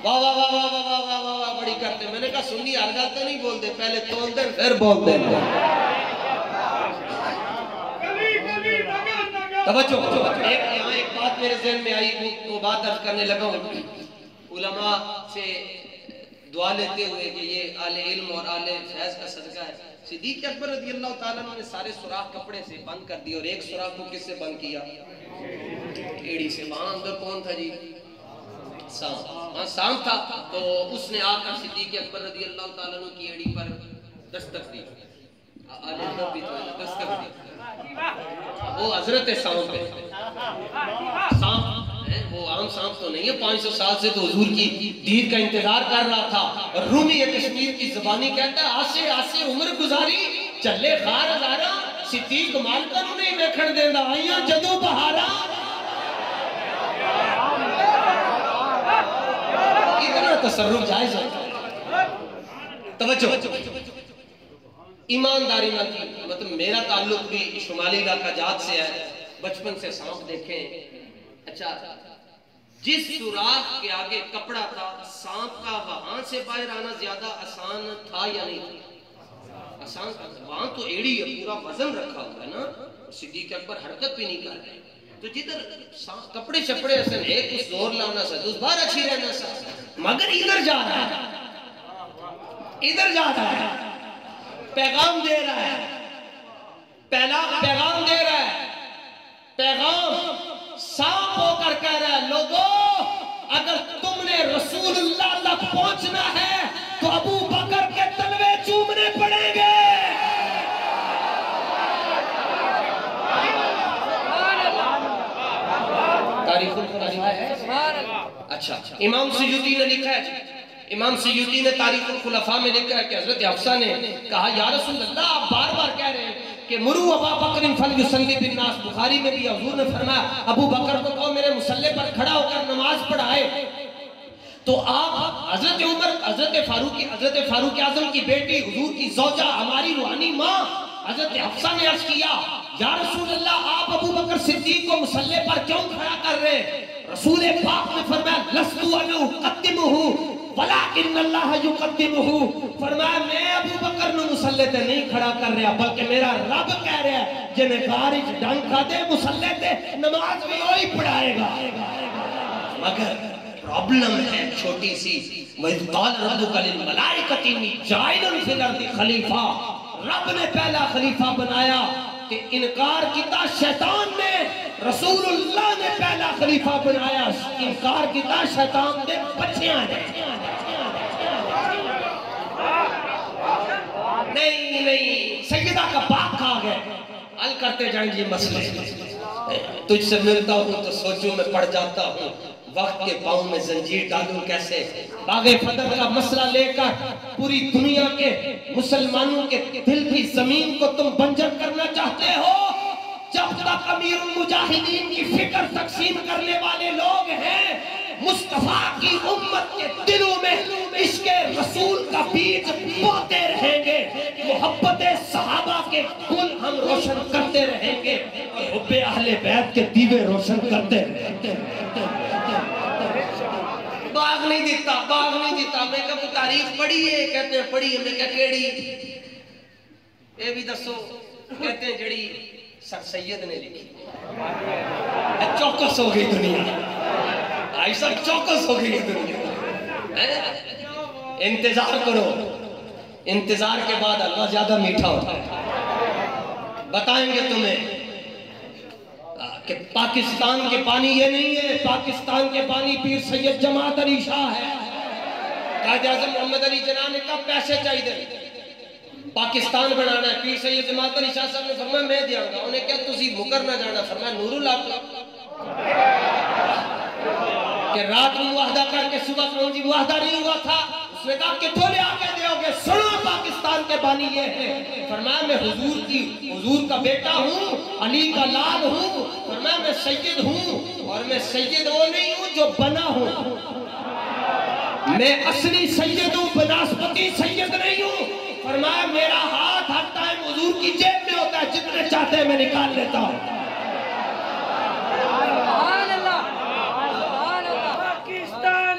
واہ واہ واہ واہ واہ واہ واہ واہ بڑی کرتے. میں نے کہا سنی ہر گل تو نہیں بول دے, پہلے تول دیں پھر بول دیں. توجہ, ایک بات میرے ذہن میں آئی, وہ بات عرض کرنے لگا ہوں. علماء سے دعا لیتے ہوئے کہ یہ اہل علم اور اہل فیض کا صدقہ ہے. صدیق اکبر رضی اللہ تعالیٰ نے سارے سوراخ کپڑے سے بند کر دی, اور ایک سوراخ کو کس سے بند کیا؟ ایڑی سے. وہاں اندر کون تھا جی؟ سانپ. وہاں سانپ تھا. تو اس نے آ کر صدیق اکبر رضی اللہ تعالیٰ کی ایڑی پر دستک دی. دستک دی. وہ حضرت سانپ ہے. سانپ وہ عام سانپ تو نہیں ہے. 500 سال سے تو حضور کی دید کا انتظار کر رہا تھا. اور رومی کشمیر کی زبانی کہتا ہے آسے آسے عمر گزاری چلے خار ہزارا, صدیق مال کا نہیں ویکھن دیندا آئیاں جدوں بہارا. اتنا تصرف جائز ہے. توجہ, ایمانداری نہ کی. مطلب میرا تعلق بھی شمالی علاقہ جات سے ہے, بچپن سے سانپ دیکھیں. اچھا, جس سوراخ کے آگے کپڑا تھا, سانپ کا وہاں سے باہر آنا زیادہ آسان تھا یا نہیں؟ آسان تھا. وہاں تو ایڑی ہے, پورا وزن رکھا ہوا ہے نا. صدیق اکبر حرکت بھی نہیں کر رہے. تو جدھر کپڑے شپڑے حسن ہے, کچھ زور لانا سا, اس بار اچھی رہنا سا, مگر ادھر جا رہا ہے, ادھر جا رہا ہے, پیغام دے رہا ہے, پیغام دے رہا ہے. پیغام صاف ہو کر کہہ رہا ہے, لوگوں اگر تم نے رسول اللہ تک پہنچنا ہے تو ابو بکر کے تلوے چومنے پڑیں گے. تاریخ اچھا, امام سیوطی نے لکھا ہے, امام سیوطی نے تاریخ الخلفاء میں لکھا ہے کہ حضرت حفصہ نے کہا یا رسول اللہ, آپ بار بار کہہ رہے ہیں کہ مرو ابا بکر فلیصلی بالناس. بخاری میں بھی حضور نے فرمایا ابو بکر کو کہو میرے مصلی پر کھڑا ہو کر نماز پڑھائے. تو آپ حضرت عمر, حضرت فاروق اعظم کی بیٹی, حضور کی زوجہ, ہماری روحانی ماں حضرت حفصہ نے عرض کیا یا رسول اللہ, آپ ابو بکر صدیق کو مصلی پر کیوں کھڑا کر رہے ہیں؟ رسول پاک نے فرمایا لستو انا اقدمہ ولیکن اللہ یقدمہ. فرمایا میں ابو بکر نو مصلی تے نہیں کھڑا کر رہا, بلکہ میرا رب کہہ رہا ہے جنہیں خارج ڈنگ کھا دے مصلی تے نماز بھی وہی پڑھائے گا. مگر پرابلم ہے چھوٹی سی. وَإِذْ قَالَ رَبُّكَ لِلْمَلَائِكَةِ إِنِّي جَاعِلٌ فِي الْأَرْضِ خَلِيفَةً. رب نے پہلا خلیفہ بنایا کہ انکار کیتا شیطان نے, رسول اللہ نے پہلا خلیفہ بنایا, انکار کیتا شیطان دے بچیاں نے. نہیں سیدہ کا باپ کھا گئے. حل کرتے جائیں جی مسئلے. تجھ سے ملتا ہوں تو سوچوں میں پڑ جاتا ہوں, وقت کے پاؤں میں زنجیر ڈالوں کیسے. باغ فتح کا مسئلہ لے کر پوری دنیا کے مسلمانوں کے دل کی زمین کو تم بنجر کرنا چاہتے ہو. جب تک امیر المجاہدین کی فکر تقسیم کرنے والے لوگ ہیں, مصطفیٰ کی امت کے دلوں میں عشق رسول کا بیج بوتے رہیں گے, محبت صحابہ کے گل ہم روشن کرتے رہیں گے, اور حب اہل بیت کے دیوے روشن کرتے رہیں گے. باغ نہیں دیتا, باغ نہیں دیتا. میں کہا تاریخ پڑھی ہے, کہتے ہیں پڑھی ہے. میں کہا کیڑی اے بھی دسو, کہتے ہیں جڑی سر سید نے لکھی. چوکس ہو گئی دنیا, ایسا چوکس ہو گئی دنیا. انتظار کرو, انتظار کے بعد اللہ زیادہ میٹھا ہوتا ہے. بتائیں گے تمہیں کہ پاکستان کے پانی یہ نہیں ہے, پاکستان کے پانی پیر سید جماعت علی شاہ ہے. قائد اعظم محمد علی جناح نے کہا پیسے چاہیے, پاکستان بنانا ہے. پیر سید جماعت علی شاہ صاحب نے فرمایا میں دیاں گا. انہیں کہا تسی مکر نہ جانا. فرمایا نور اللہ کہ رات میں معاہدہ کر کے صبح کون جی معاہدہ نہیں ہوا تھا. اس نے کہا کتھوں لے آ کے دیو گے؟ سنو پاکستان کے بانی یہ ہے. فرمایا میں حضور کا بیٹا ہوں, علی کا لال ہوں. فرمایا میں سید ہوں, اور میں سید وہ نہیں ہوں جو بنا ہوں, میں اصلی سید ہوں, بناسپتی سید نہیں ہوں. فرمایا میرا ہاتھ ہر ٹائم حضور کی جیب میں ہوتا ہے, جتنے چاہتے ہیں میں نکال لیتا ہوں. پاکستان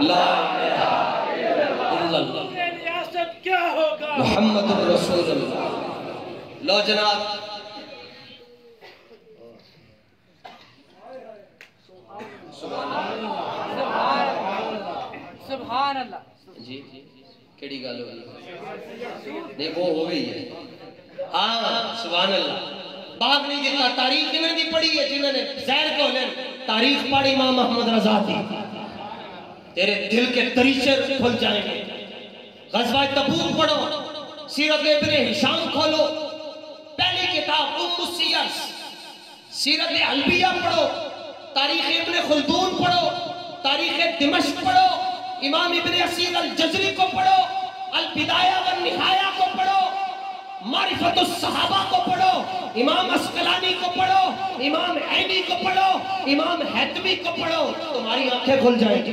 لا الہ الا اللہ یہ ریاست کیا ہوگا؟ محمد رسول اللہ. لو جناب سبحان اللہ. جی کیڑی گل ہو گئی؟ نہیں وہ ہو گئی ہے. ہاں سبحان اللہ. باغ نہیں دیتا. تاریخ انہوں نے پڑھی ہے جنہوں نے زہر کو لیں تاریخ پڑھی امام محمد رضا کی. تیرے دل کے دریچے کھل جائیں گے. غزوہ تبوک پڑھو, سیرت ابن ہشام کھولو, پہلی کتاب ام السیر, سیرت الانبیاء پڑھو, تاریخ ابن خلدون پڑھو, تاریخ دمشق پڑھو, امام ابن اسیر الجزری کو پڑھو, البدایہ والنہایہ کو پڑھو, معرفت الصحابہ کو پڑھو, امام اسقلانی کو پڑھو, امام عینی کو پڑھو, امام حتمی کو پڑھو, تمہاری آنکھیں کھل جائیں گی.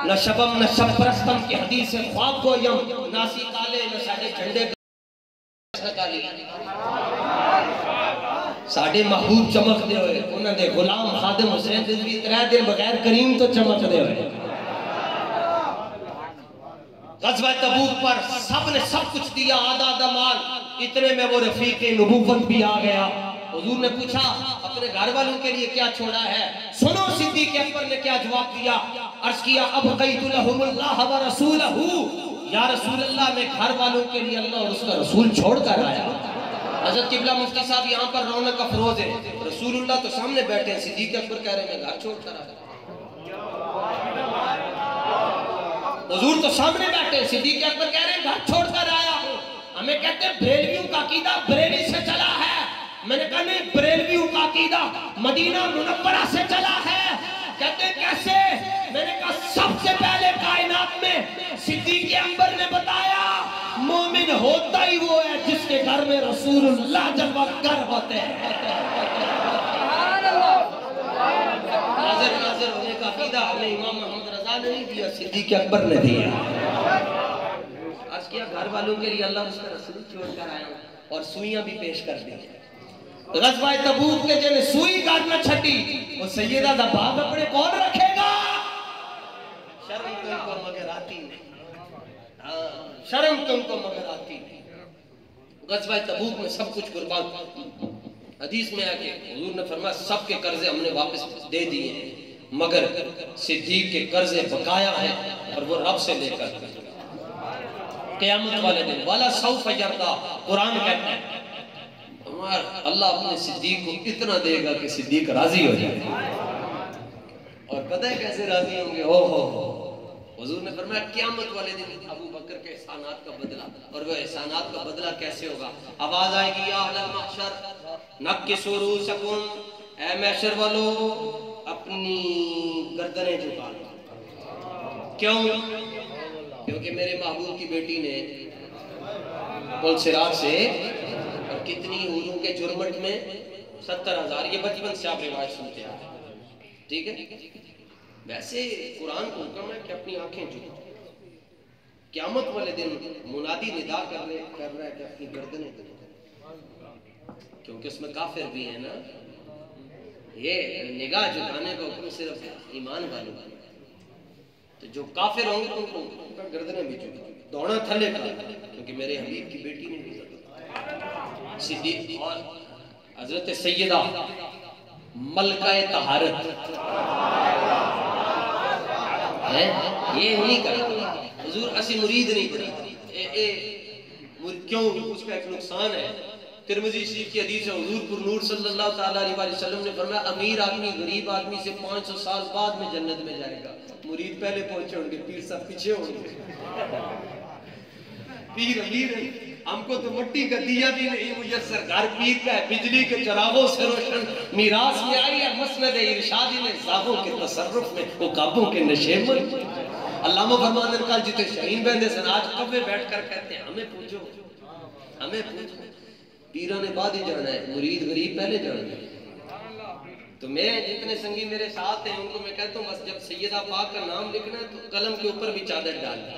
نہ شبم نہ شب پرستم کی حدیث خواب کو یم, ناسی کالے نہ ساڑھے جھنڈے کالی. ساڑھے محبوب چمک دے ہوئے, انہوں نے غلام خادم حسین رضوی 3 دن بغیر کریم تو چمک دے ہوئے. غزوہ تبوک پر سب نے سب کچھ دیا, آدھا مال. اتنے میں وہ رفیق نبوت بھی آ گیا. حضور نے پوچھا اپنے گھر والوں کے لیے کیا چھوڑا ہے؟ سنو صدیق اکبر نے کیا جواب دیا. عرض کیا ابقیت لہم اللہ و رسولہ, یا رسول اللہ میں گھر والوں کے لیے اللہ اور اس کا رسول چھوڑ کر آیا. حضرت قبلہ مفتی صاحب یہاں پر رونق افروز ہے. رسول اللہ تو سامنے بیٹھے ہیں, صدیق اکبر کہہ رہے ہیں میں گھر چھوڑ کر آیا. حضور تو سامنے بیٹھے ہیں, صدیق اکبر کہہ رہے ہیں گھر چھوڑ کر آیا ہوں. ہمیں کہتے ہیں بریلویوں کا عقیدہ بریلی سے چلا ہے. میں نے کہا نہیں, بریلویوں کا عقیدہ مدینہ منورہ سے چلا ہے. کہتے ہیں کیسے؟ میں نے کہا سب سے پہلے کائنات میں صدیق اکبر نے بتایا مومن ہوتا ہی وہ ہے جس کے گھر میں رسول اللہ جلوہ گر ہوتے ہیں. حاضر ہونے کا عقیدہ ہمیں امام محمد رضا نے نہیں دیا, صدیق اکبر نے دیا. آج کیا گھر والوں کے لیے اللہ اس کا رسول چھوڑ کر آیا اور سوئیاں بھی پیش کر دی. غزوہ تبوک کے جنہیں سوئی گھر نہ چھٹی, وہ سیدہ دا باغ اپنے کون رکھے گا؟ شرم تم کو مگر آتی نہیں, شرم تم کو مگر آتی نہیں. غزوہ تبوک میں سب کچھ قربان. حدیث میں آگے حضور نے فرمایا سب کے قرضے ہم نے واپس دے دیے ہیں مگر صدیق کے قرضے بقایا ہیں اور وہ رب سے لے کر قیامت والے دن والا سوف یرضا. قرآن کہتا ہے اللہ اپنے صدیق کو اتنا دے گا کہ صدیق راضی ہو جائے. اور پتہ ہے کیسے راضی ہوں گے؟ حضور نے فرمایا قیامت والے دن ابو بکر کے احسانات کا بدلہ, اور وہ احسانات کا بدلہ کیسے ہوگا؟ آواز آئے گی یا اہل المحشر نکسوا رؤوسکم, اے محشر والو اپنی گردنیں جھکا لو. کیوں؟ کیونکہ میرے محبوب کی بیٹی نے پل صراط سے اور کتنی حوروں کے جرمٹ میں 70,000, یہ بچپن سے آپ روایت سنتے آئے. ٹھیک ہے, ویسے قرآن کو حکم ہے کہ اپنی آنکھیں جھکو. قیامت والے دن منادی ندا کر رہا ہے کہ اپنی گردنیں جھکو, کیونکہ اس میں کافر بھی ہیں نا. یہ نگاہ جھکانے کا حکم صرف ایمان والوں کا, تو جو کافر ہوں گے ان کو گردنیں بھی جھکو. دوڑنا تھلے کا, کیونکہ میرے حبیب کی بیٹی نے بھی صدیق اور حضرت سیدہ ملکہ طہارت یہ نہیں کرتا حضور. اسی مرید نہیں کرتا. کیوں؟ اس کا ایک نقصان ہے. ترمذی شریف کی حدیث ہے, حضور پر نور صلی اللہ تعالیٰ علیہ وسلم نے فرمایا امیر آدمی غریب آدمی سے 500 سال بعد میں جنت میں جائے گا. مرید پہلے پہنچے ہوں گے, پیر صاحب پیچھے ہوں گے. پیر امیر ہے, ہم کو تو مٹی کا دیا بھی نہیں میسر, گھر پیر کا ہے, بجلی کے چراغوں سے روشن میراث میں آئی ہے. مسند ارشادی میں زاغوں کے تصرف میں وہ کعبوں کے نشیمن. علامہ فرمان انکال جتے شہین بہندے سن آج کبھے بیٹھ کر کہتے ہیں ہمیں پوچھو, ہمیں پوچھو. پیروں نے بعد ہی جانا ہے, مرید غریب پہلے جانا ہے. تو میں جتنے سنگی میرے ساتھ ہیں ان کو میں کہتا ہوں بس جب سیدہ پاک کا نام لکھنا ہے تو قلم کے اوپر بھی چادر ڈال دیں.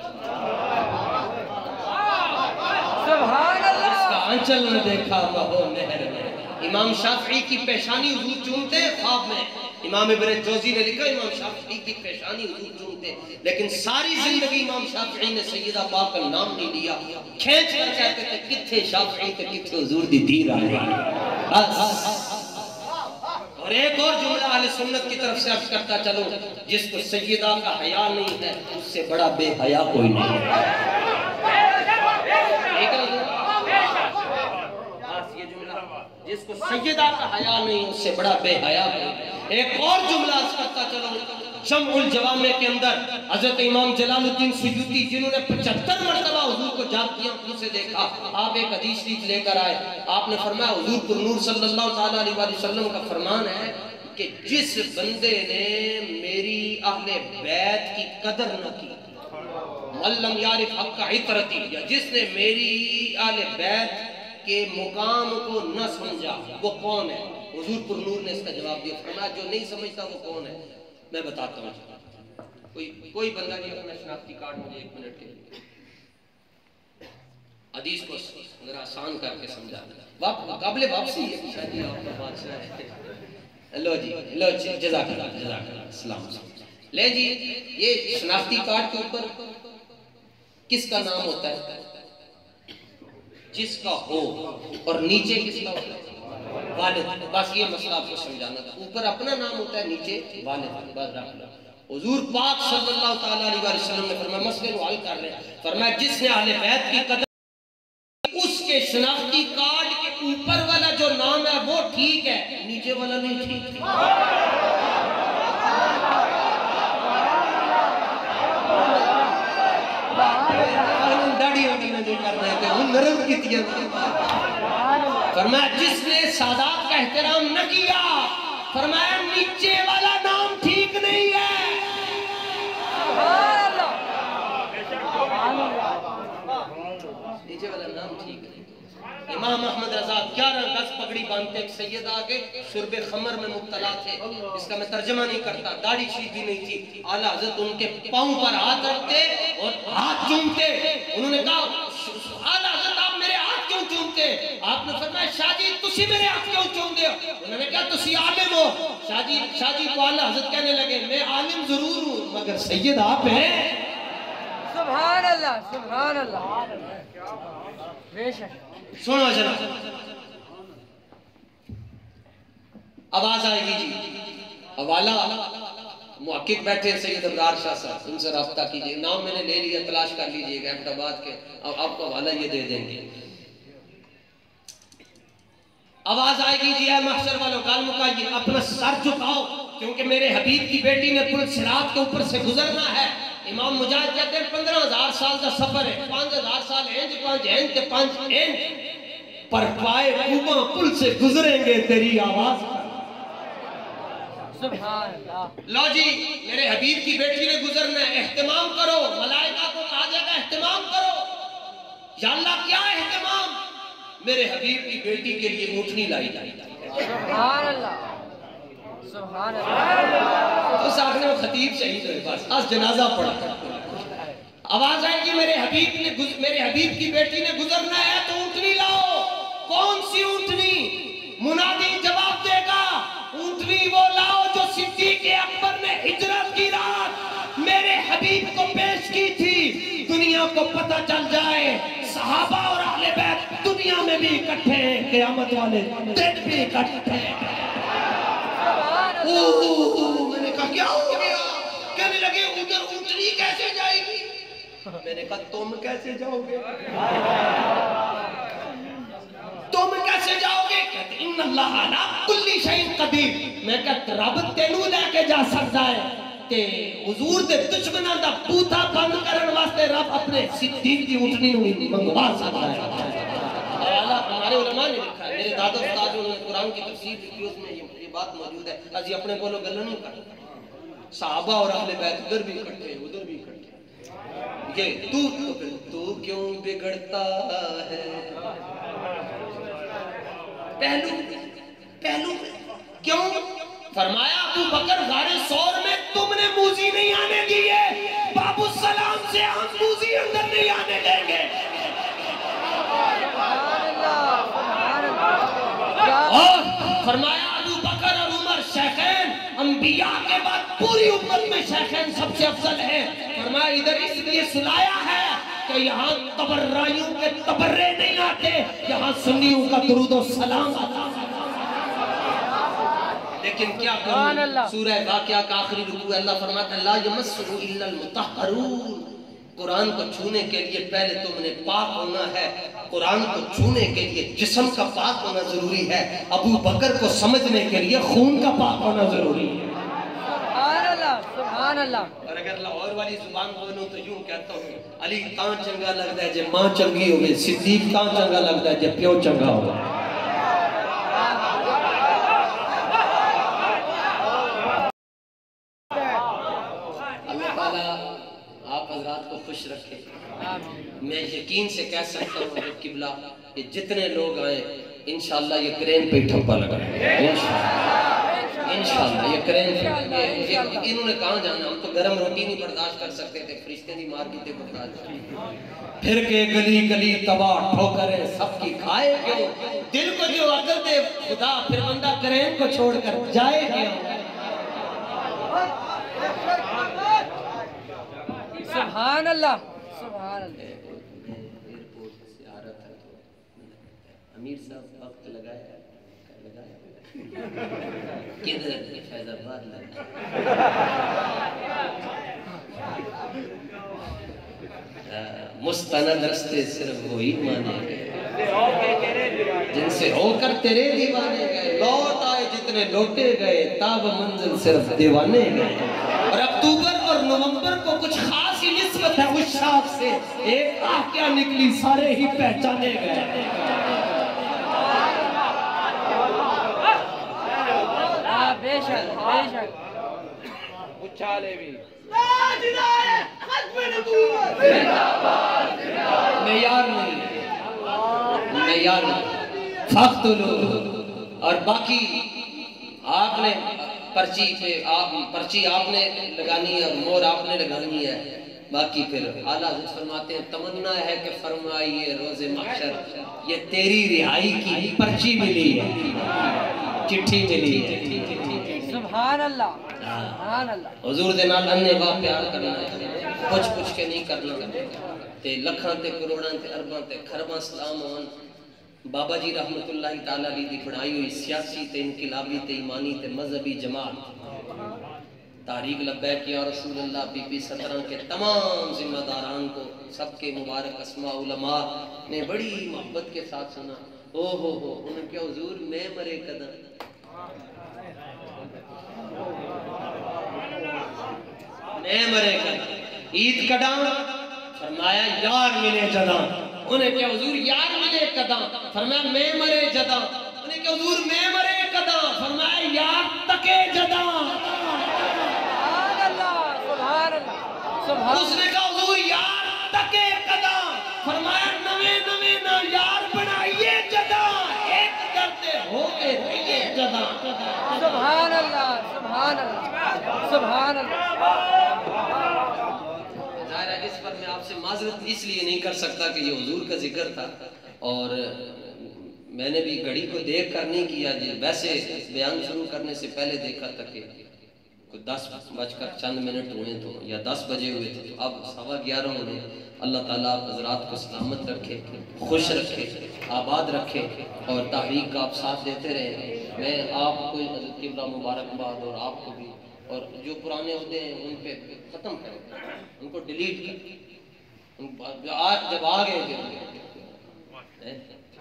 سبحان اللہ. اس کا آنچل نہ دیکھا مہو مہر میں. امام شافعی کی پیشانی حضور چومتے خواب میں, امام ابن جوزی نے لکھا امام شافعی کی پیشانی حضور چومتے، لیکن ساری زندگی امام شافعی نے سیدہ پاک کا نام نہیں لیا، کھینچ کر کہتے تھے کتھے شافعی تے کتھے حضور دی دیر آئے. اور ایک اور جملہ اہل سنت کی طرف سے عرض کرتا چلوں، جس کو سیدہ کا حیا نہیں ہے اس سے بڑا بے حیا کوئی نہیں ہے. جس کو سیدہ کا حیا نہیں اس سے بڑا بے حیا ہے. ایک اور جملہ عرض کرتا چلو، شمع الجوامع کے اندر حضرت امام جلال الدین سیوطی جنہوں نے 75 مرتبہ حضور کو جاگتی آنکھوں سے دیکھا، آپ ایک حدیث شریف لے کر آئے. آپ نے فرمایا حضور پر نور صلی اللہ علیہ وسلم کا فرمان ہے کہ جس بندے نے میری اہل بیت کی قدر نہ کی، مَلَّمْ يَعْرِفْ حَقَّ عِطْرَتِي، یا جس نے میری اہل بیت کے مقام کو نہ سمجھا وہ کون ہے؟ حضور پر نور نے اس کا جواب دیا، فرمایا جو نہیں سمجھتا وہ کون ہے؟ میں بتاتا ہوں. کوئی بندہ نہیں اپنا شناختی کارڈ مجھے 1 منٹ کے لیے حدیث کو ذرا آسان کر کے سمجھا. قابل واپسی ہے شاید یہ آپ کا بادشاہ ہے. لو جی جزاک اللہ السلام علیکم. لے جی یہ شناختی کارڈ کے اوپر کس کا نام ہوتا ہے؟ جس کا ہو. اور نیچے کس کا ہوتا ہے؟ والد. بس یہ مسئلہ آپ کو سمجھانا تھا. اوپر اپنا نام ہوتا ہے، نیچے والد. بس رکھ لو. حضور پاک صلی اللہ تعالیٰ علیہ وسلم نے فرمایا مسئلے کو حل کر لیں. فرمایا جس نے اہل بیت کی قدر اس کے شناختی کارڈ کے اوپر والا جو نام ہے وہ ٹھیک ہے، نیچے والا نہیں ٹھیک. فرمایا جس نے سادات کا احترام نہ کیا، فرمایا نیچے والا نام ٹھیک نہیں ہے. نیچے والا نام ٹھیک نہیں. امام احمد رضا 11 گز پگڑی باندھتے، ایک سید آگے شرب خمر میں مبتلا تھے. اس کا میں ترجمہ نہیں کرتا، داڑھی سیدھی نہیں تھی. اعلیٰ حضرت ان کے پاؤں پر ہاتھ رکھتے اور ہاتھ چومتے. انہوں نے کہا اعلیٰ حضرت آپ میرے ہاتھ کیوں چومتے؟ آپ نے فرمایا شاہ جی تسی میرے ہاتھ کیوں چوم دے؟ انہوں نے کہا تسی عالم ہو. شاہ جی کو اعلیٰ حضرت کہنے لگے میں عالم ضرور ہوں مگر سید آپ ہیں. سبحان اللہ سبحان اللہ. بے شک. سنو جناب آواز آئے گی جی. حوالہ محقق بیٹھے سید ابرار شاہ صاحب، ان سے رابطہ کیجئے. نام میں نے لے لیا، تلاش کر لیجئے گا احمدآباد کے. اب آپ کو حوالہ یہ دے دیں گے. آواز آئے گی جی اے محشر والوں گال مکائیے، اپنا سر جھکاؤ کیونکہ میرے حبیب کی بیٹی نے پل صراط کے اوپر سے گزرنا ہے. امام مجاہد کہتے ہیں 15,000 سال کا سفر ہے، 5,000 سال اینج 5 اینج کے 5 اینج پر پائے کوباں پل سے گزریں گے تیری آواز. سبحان اللہ. لو جی میرے حبیب کی بیٹی نے گزرنا ہے، اہتمام کرو. ملائکہ کو کہا جائے گا اہتمام کرو. یا اللہ کیا اہتمام؟ میرے حبیب کی بیٹی کے لیے اونٹنی لائی جائے. سبحان اللہ سبحان اللہ. اس آخر میں خطیب شہید ہوئے، بس آج جنازہ پڑھا. آواز آئے گی میرے حبیب کی بیٹی نے گزرنا ہے تو اونٹنی لاؤ. کون سی اونٹنی؟ منادی جواب دے گا اونٹنی وہ لاؤ جو صدیق اکبر نے ہجرت کی رات میرے حبیب کو پیش کی تھی. دنیا کو پتہ چل جائے صحابہ اور اہل بیت دنیا میں بھی اکٹھے ہیں، قیامت والے دن بھی اکٹھے ہیں. میں نے کہا کیا ہو گیا؟ کہنے لگے ادھر اونٹنی کیسے جائے گی؟ میں نے کہا تم کیسے جاؤ گے؟ تم کیسے جاؤ گے؟ کہتے ان اللہ علی کل شیء قدیر. میں کہتا رب تینوں لے کے جا سکتا ہے تے حضور دے دشمناں دا بوتھا بند کرن واسطے رب اپنے صدیق دی اونٹنی نوں منگوا سکتا ہے. ہمارے علماء نے لکھا ہے، میرے دادا استاد انہوں نے قرآن کی تفسیر لکھی، اس میں یہ بات موجود ہے. ازی اپنے کو لوگ گلہ نہیں کرتے. صحابہ اور اہل بیت ادھر بھی اکٹھے ادھر بھی اکٹھے. یہ تو کیوں بگڑتا ہے پہلو کیوں؟ فرمایا ابو بکر غار ثور میں تم نے موزی نہیں آنے دیے، باب السلام سے ہم موزی اندر نہیں آنے دیں گے. اور فرمایا ابو بکر اور عمر شیخین انبیاء کے بعد پوری امت میں شیخین سب سے افضل ہیں. فرمایا ادھر اس لیے سلایا ہے کہ یہاں تبرائیوں کے تبرے نہیں آتے, یہاں سنیوں کا درود و سلام آتا. لیکن کیا کروں, سورہ واقعہ کا آخری رکوع اللہ فرماتا ہے لا یمسہ الا المطہرون. قرآن کو چھونے کے لیے پہلے تم نے پاک ہونا ہے. قرآن کو چھونے کے لیے جسم کا پاک ہونا ضروری ہے. ابو بکر کو سمجھنے کے لیے خون کا پاک ہونا ضروری ہے. سبحان اللہ, سبحان اللہ. اور اگر لاہور والی زبان بولوں تو یوں کہتا ہوں, علی تاں چنگا لگتا ہے جے ماں چنگی ہوئے, صدیق تاں چنگا لگتا ہے جے پیو چنگا ہوئے. اللہ تعالیٰ آپ حضرات کو خوش رکھے. میں یقین سے کہہ سکتا ہوں کہ قبلہ یہ جتنے لوگ آئیں انشاءاللہ یہ کرین پہ ٹھپا لگا ہے. انشاءاللہ یہ کرین پہ, انہوں نے کہاں جانا, ہم تو گرم روٹی نہیں برداشت کر سکتے تھے, فرشتے نہیں مار کی تھے برداشت. پھر کے گلی گلی تباہ ٹھوکریں سب کی کھائے کیوں, دل کو جو عقل دے خدا پھر بندہ کرین کو چھوڑ کر جائے کیوں. سبحان اللہ, سبحان اللہ. ایئرپورٹ سے آ رہا تھا تو امیر صاحب وقت لگایا کدھر, فیض آباد لگا. مستند رستے صرف وہی مانے گئے جن سے ہو کر تیرے دیوانے گئے. لوٹ آئے جتنے لوٹے گئے, تاب منزل صرف دیوانے گئے. اور اکتوبر اور نومبر کو کچھ خاص ہی نسبت ہے اس شاخ سے, ایک آہ کیا نکلی سارے ہی پہچانے گئے. بے شک, بے شک. اچھالے بھی معیار نہیں, معیار نہیں, فاقتلو. اور باقی آپ نے پرچی آپ نے لگانی ہے اور مور آپ نے لگانی ہے. باقی پھر اعلیٰ حضرت فرماتے ہیں تمنا ہے کہ فرمائیے روز محشر یہ تیری رہائی کی پرچی ملی ہے, چٹھی ملی ہے. سبحان اللہ, سبحان اللہ. حضور دے نال اننے واہ پیار کرنا ہے, پوچھ کے نہیں کرنا. تے لکھاں تے کروڑاں تے ارباں تے خرباں سلام ہون بابا جی رحمت اللہ تعالیٰ علیہ دی بڑھائی ہوئی سیاسی تے انقلابی تے ایمانی تے مذہبی جماعت تحریک لبیک یا رسول اللہ پی پی 17 کے تمام ذمہ داران کو سب کے مبارک اسماء علماء نے بڑی محبت کے ساتھ سنا. ہو انہوں کیا حضور میں مرے قدم, میں مرے قدم, عید کڑاں فرمایا یار ملے جداں. انہیں کیا حضور یار ملے قدم, فرمایا میں مرے جداں. انہیں کیا حضور میں مرے قدم, فرمایا یار تکے جداں. سبحان اللہ, سبحان اللہ, سبحان. اس نے کہا حضور یار تکے قدم, فرمایا نویں نویں نہ یار بنائیے جداں, ایک کرتے ہو کے رہیے جداں. سبحان اللہ, سبحان اللہ, سبحان اللہ. ظاہر ہے اس پر میں آپ سے معذرت اس لیے نہیں کر سکتا کہ یہ حضور کا ذکر تھا اور میں نے بھی گھڑی کو دیکھ کر نہیں کیا. ویسے بیان شروع کرنے سے پہلے دیکھا تھا کہ 10:00 ہوئے تو یا 10 بجے ہوئے تھے, تو اب 11:15 ہوئے. اللہ تعالیٰ آپ حضرات کو سلامت رکھے, خوش رکھے, آباد رکھے اور تحریک کا آپ ساتھ دیتے رہے. میں آپ کو حضرت قبلہ مبارکباد اور آپ کو بھی, اور جو پرانے عہدے ہیں ان پہ ختم کریں, ان کو ڈیلیٹ کریں. جب آ گئے,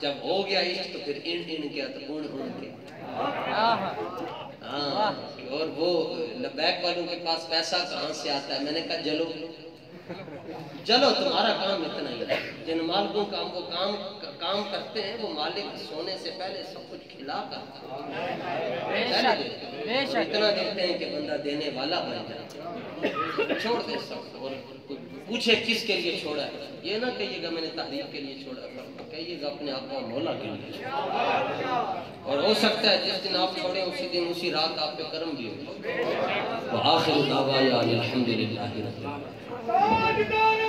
جب ہو گیا عشق تو پھر ان کیا تو ان کے. ہاں, اور وہ لبیک والوں کے پاس پیسہ کہاں سے آتا ہے. میں نے کہا چلو تمہارا کام اتنا ہی ہے. جن مالکوں کا وہ کام کرتے ہیں وہ مالک سونے سے پہلے سب کچھ کھلا کر اتنا دیتے ہیں کہ بندہ دینے والا بن جائے. چھوڑ دے سب, اور پوچھے کس کے لیے چھوڑا ہے. یہ نہ کہیے گا میں نے تحریک کے لیے چھوڑا, کہیے گا اپنے آقا مولا کے لیے. اور ہو سکتا ہے جس دن آپ چھوڑیں اسی دن اسی رات آپ پہ کرم بھی ہو. وآخر دعوانا الحمدللہ رب العالمین.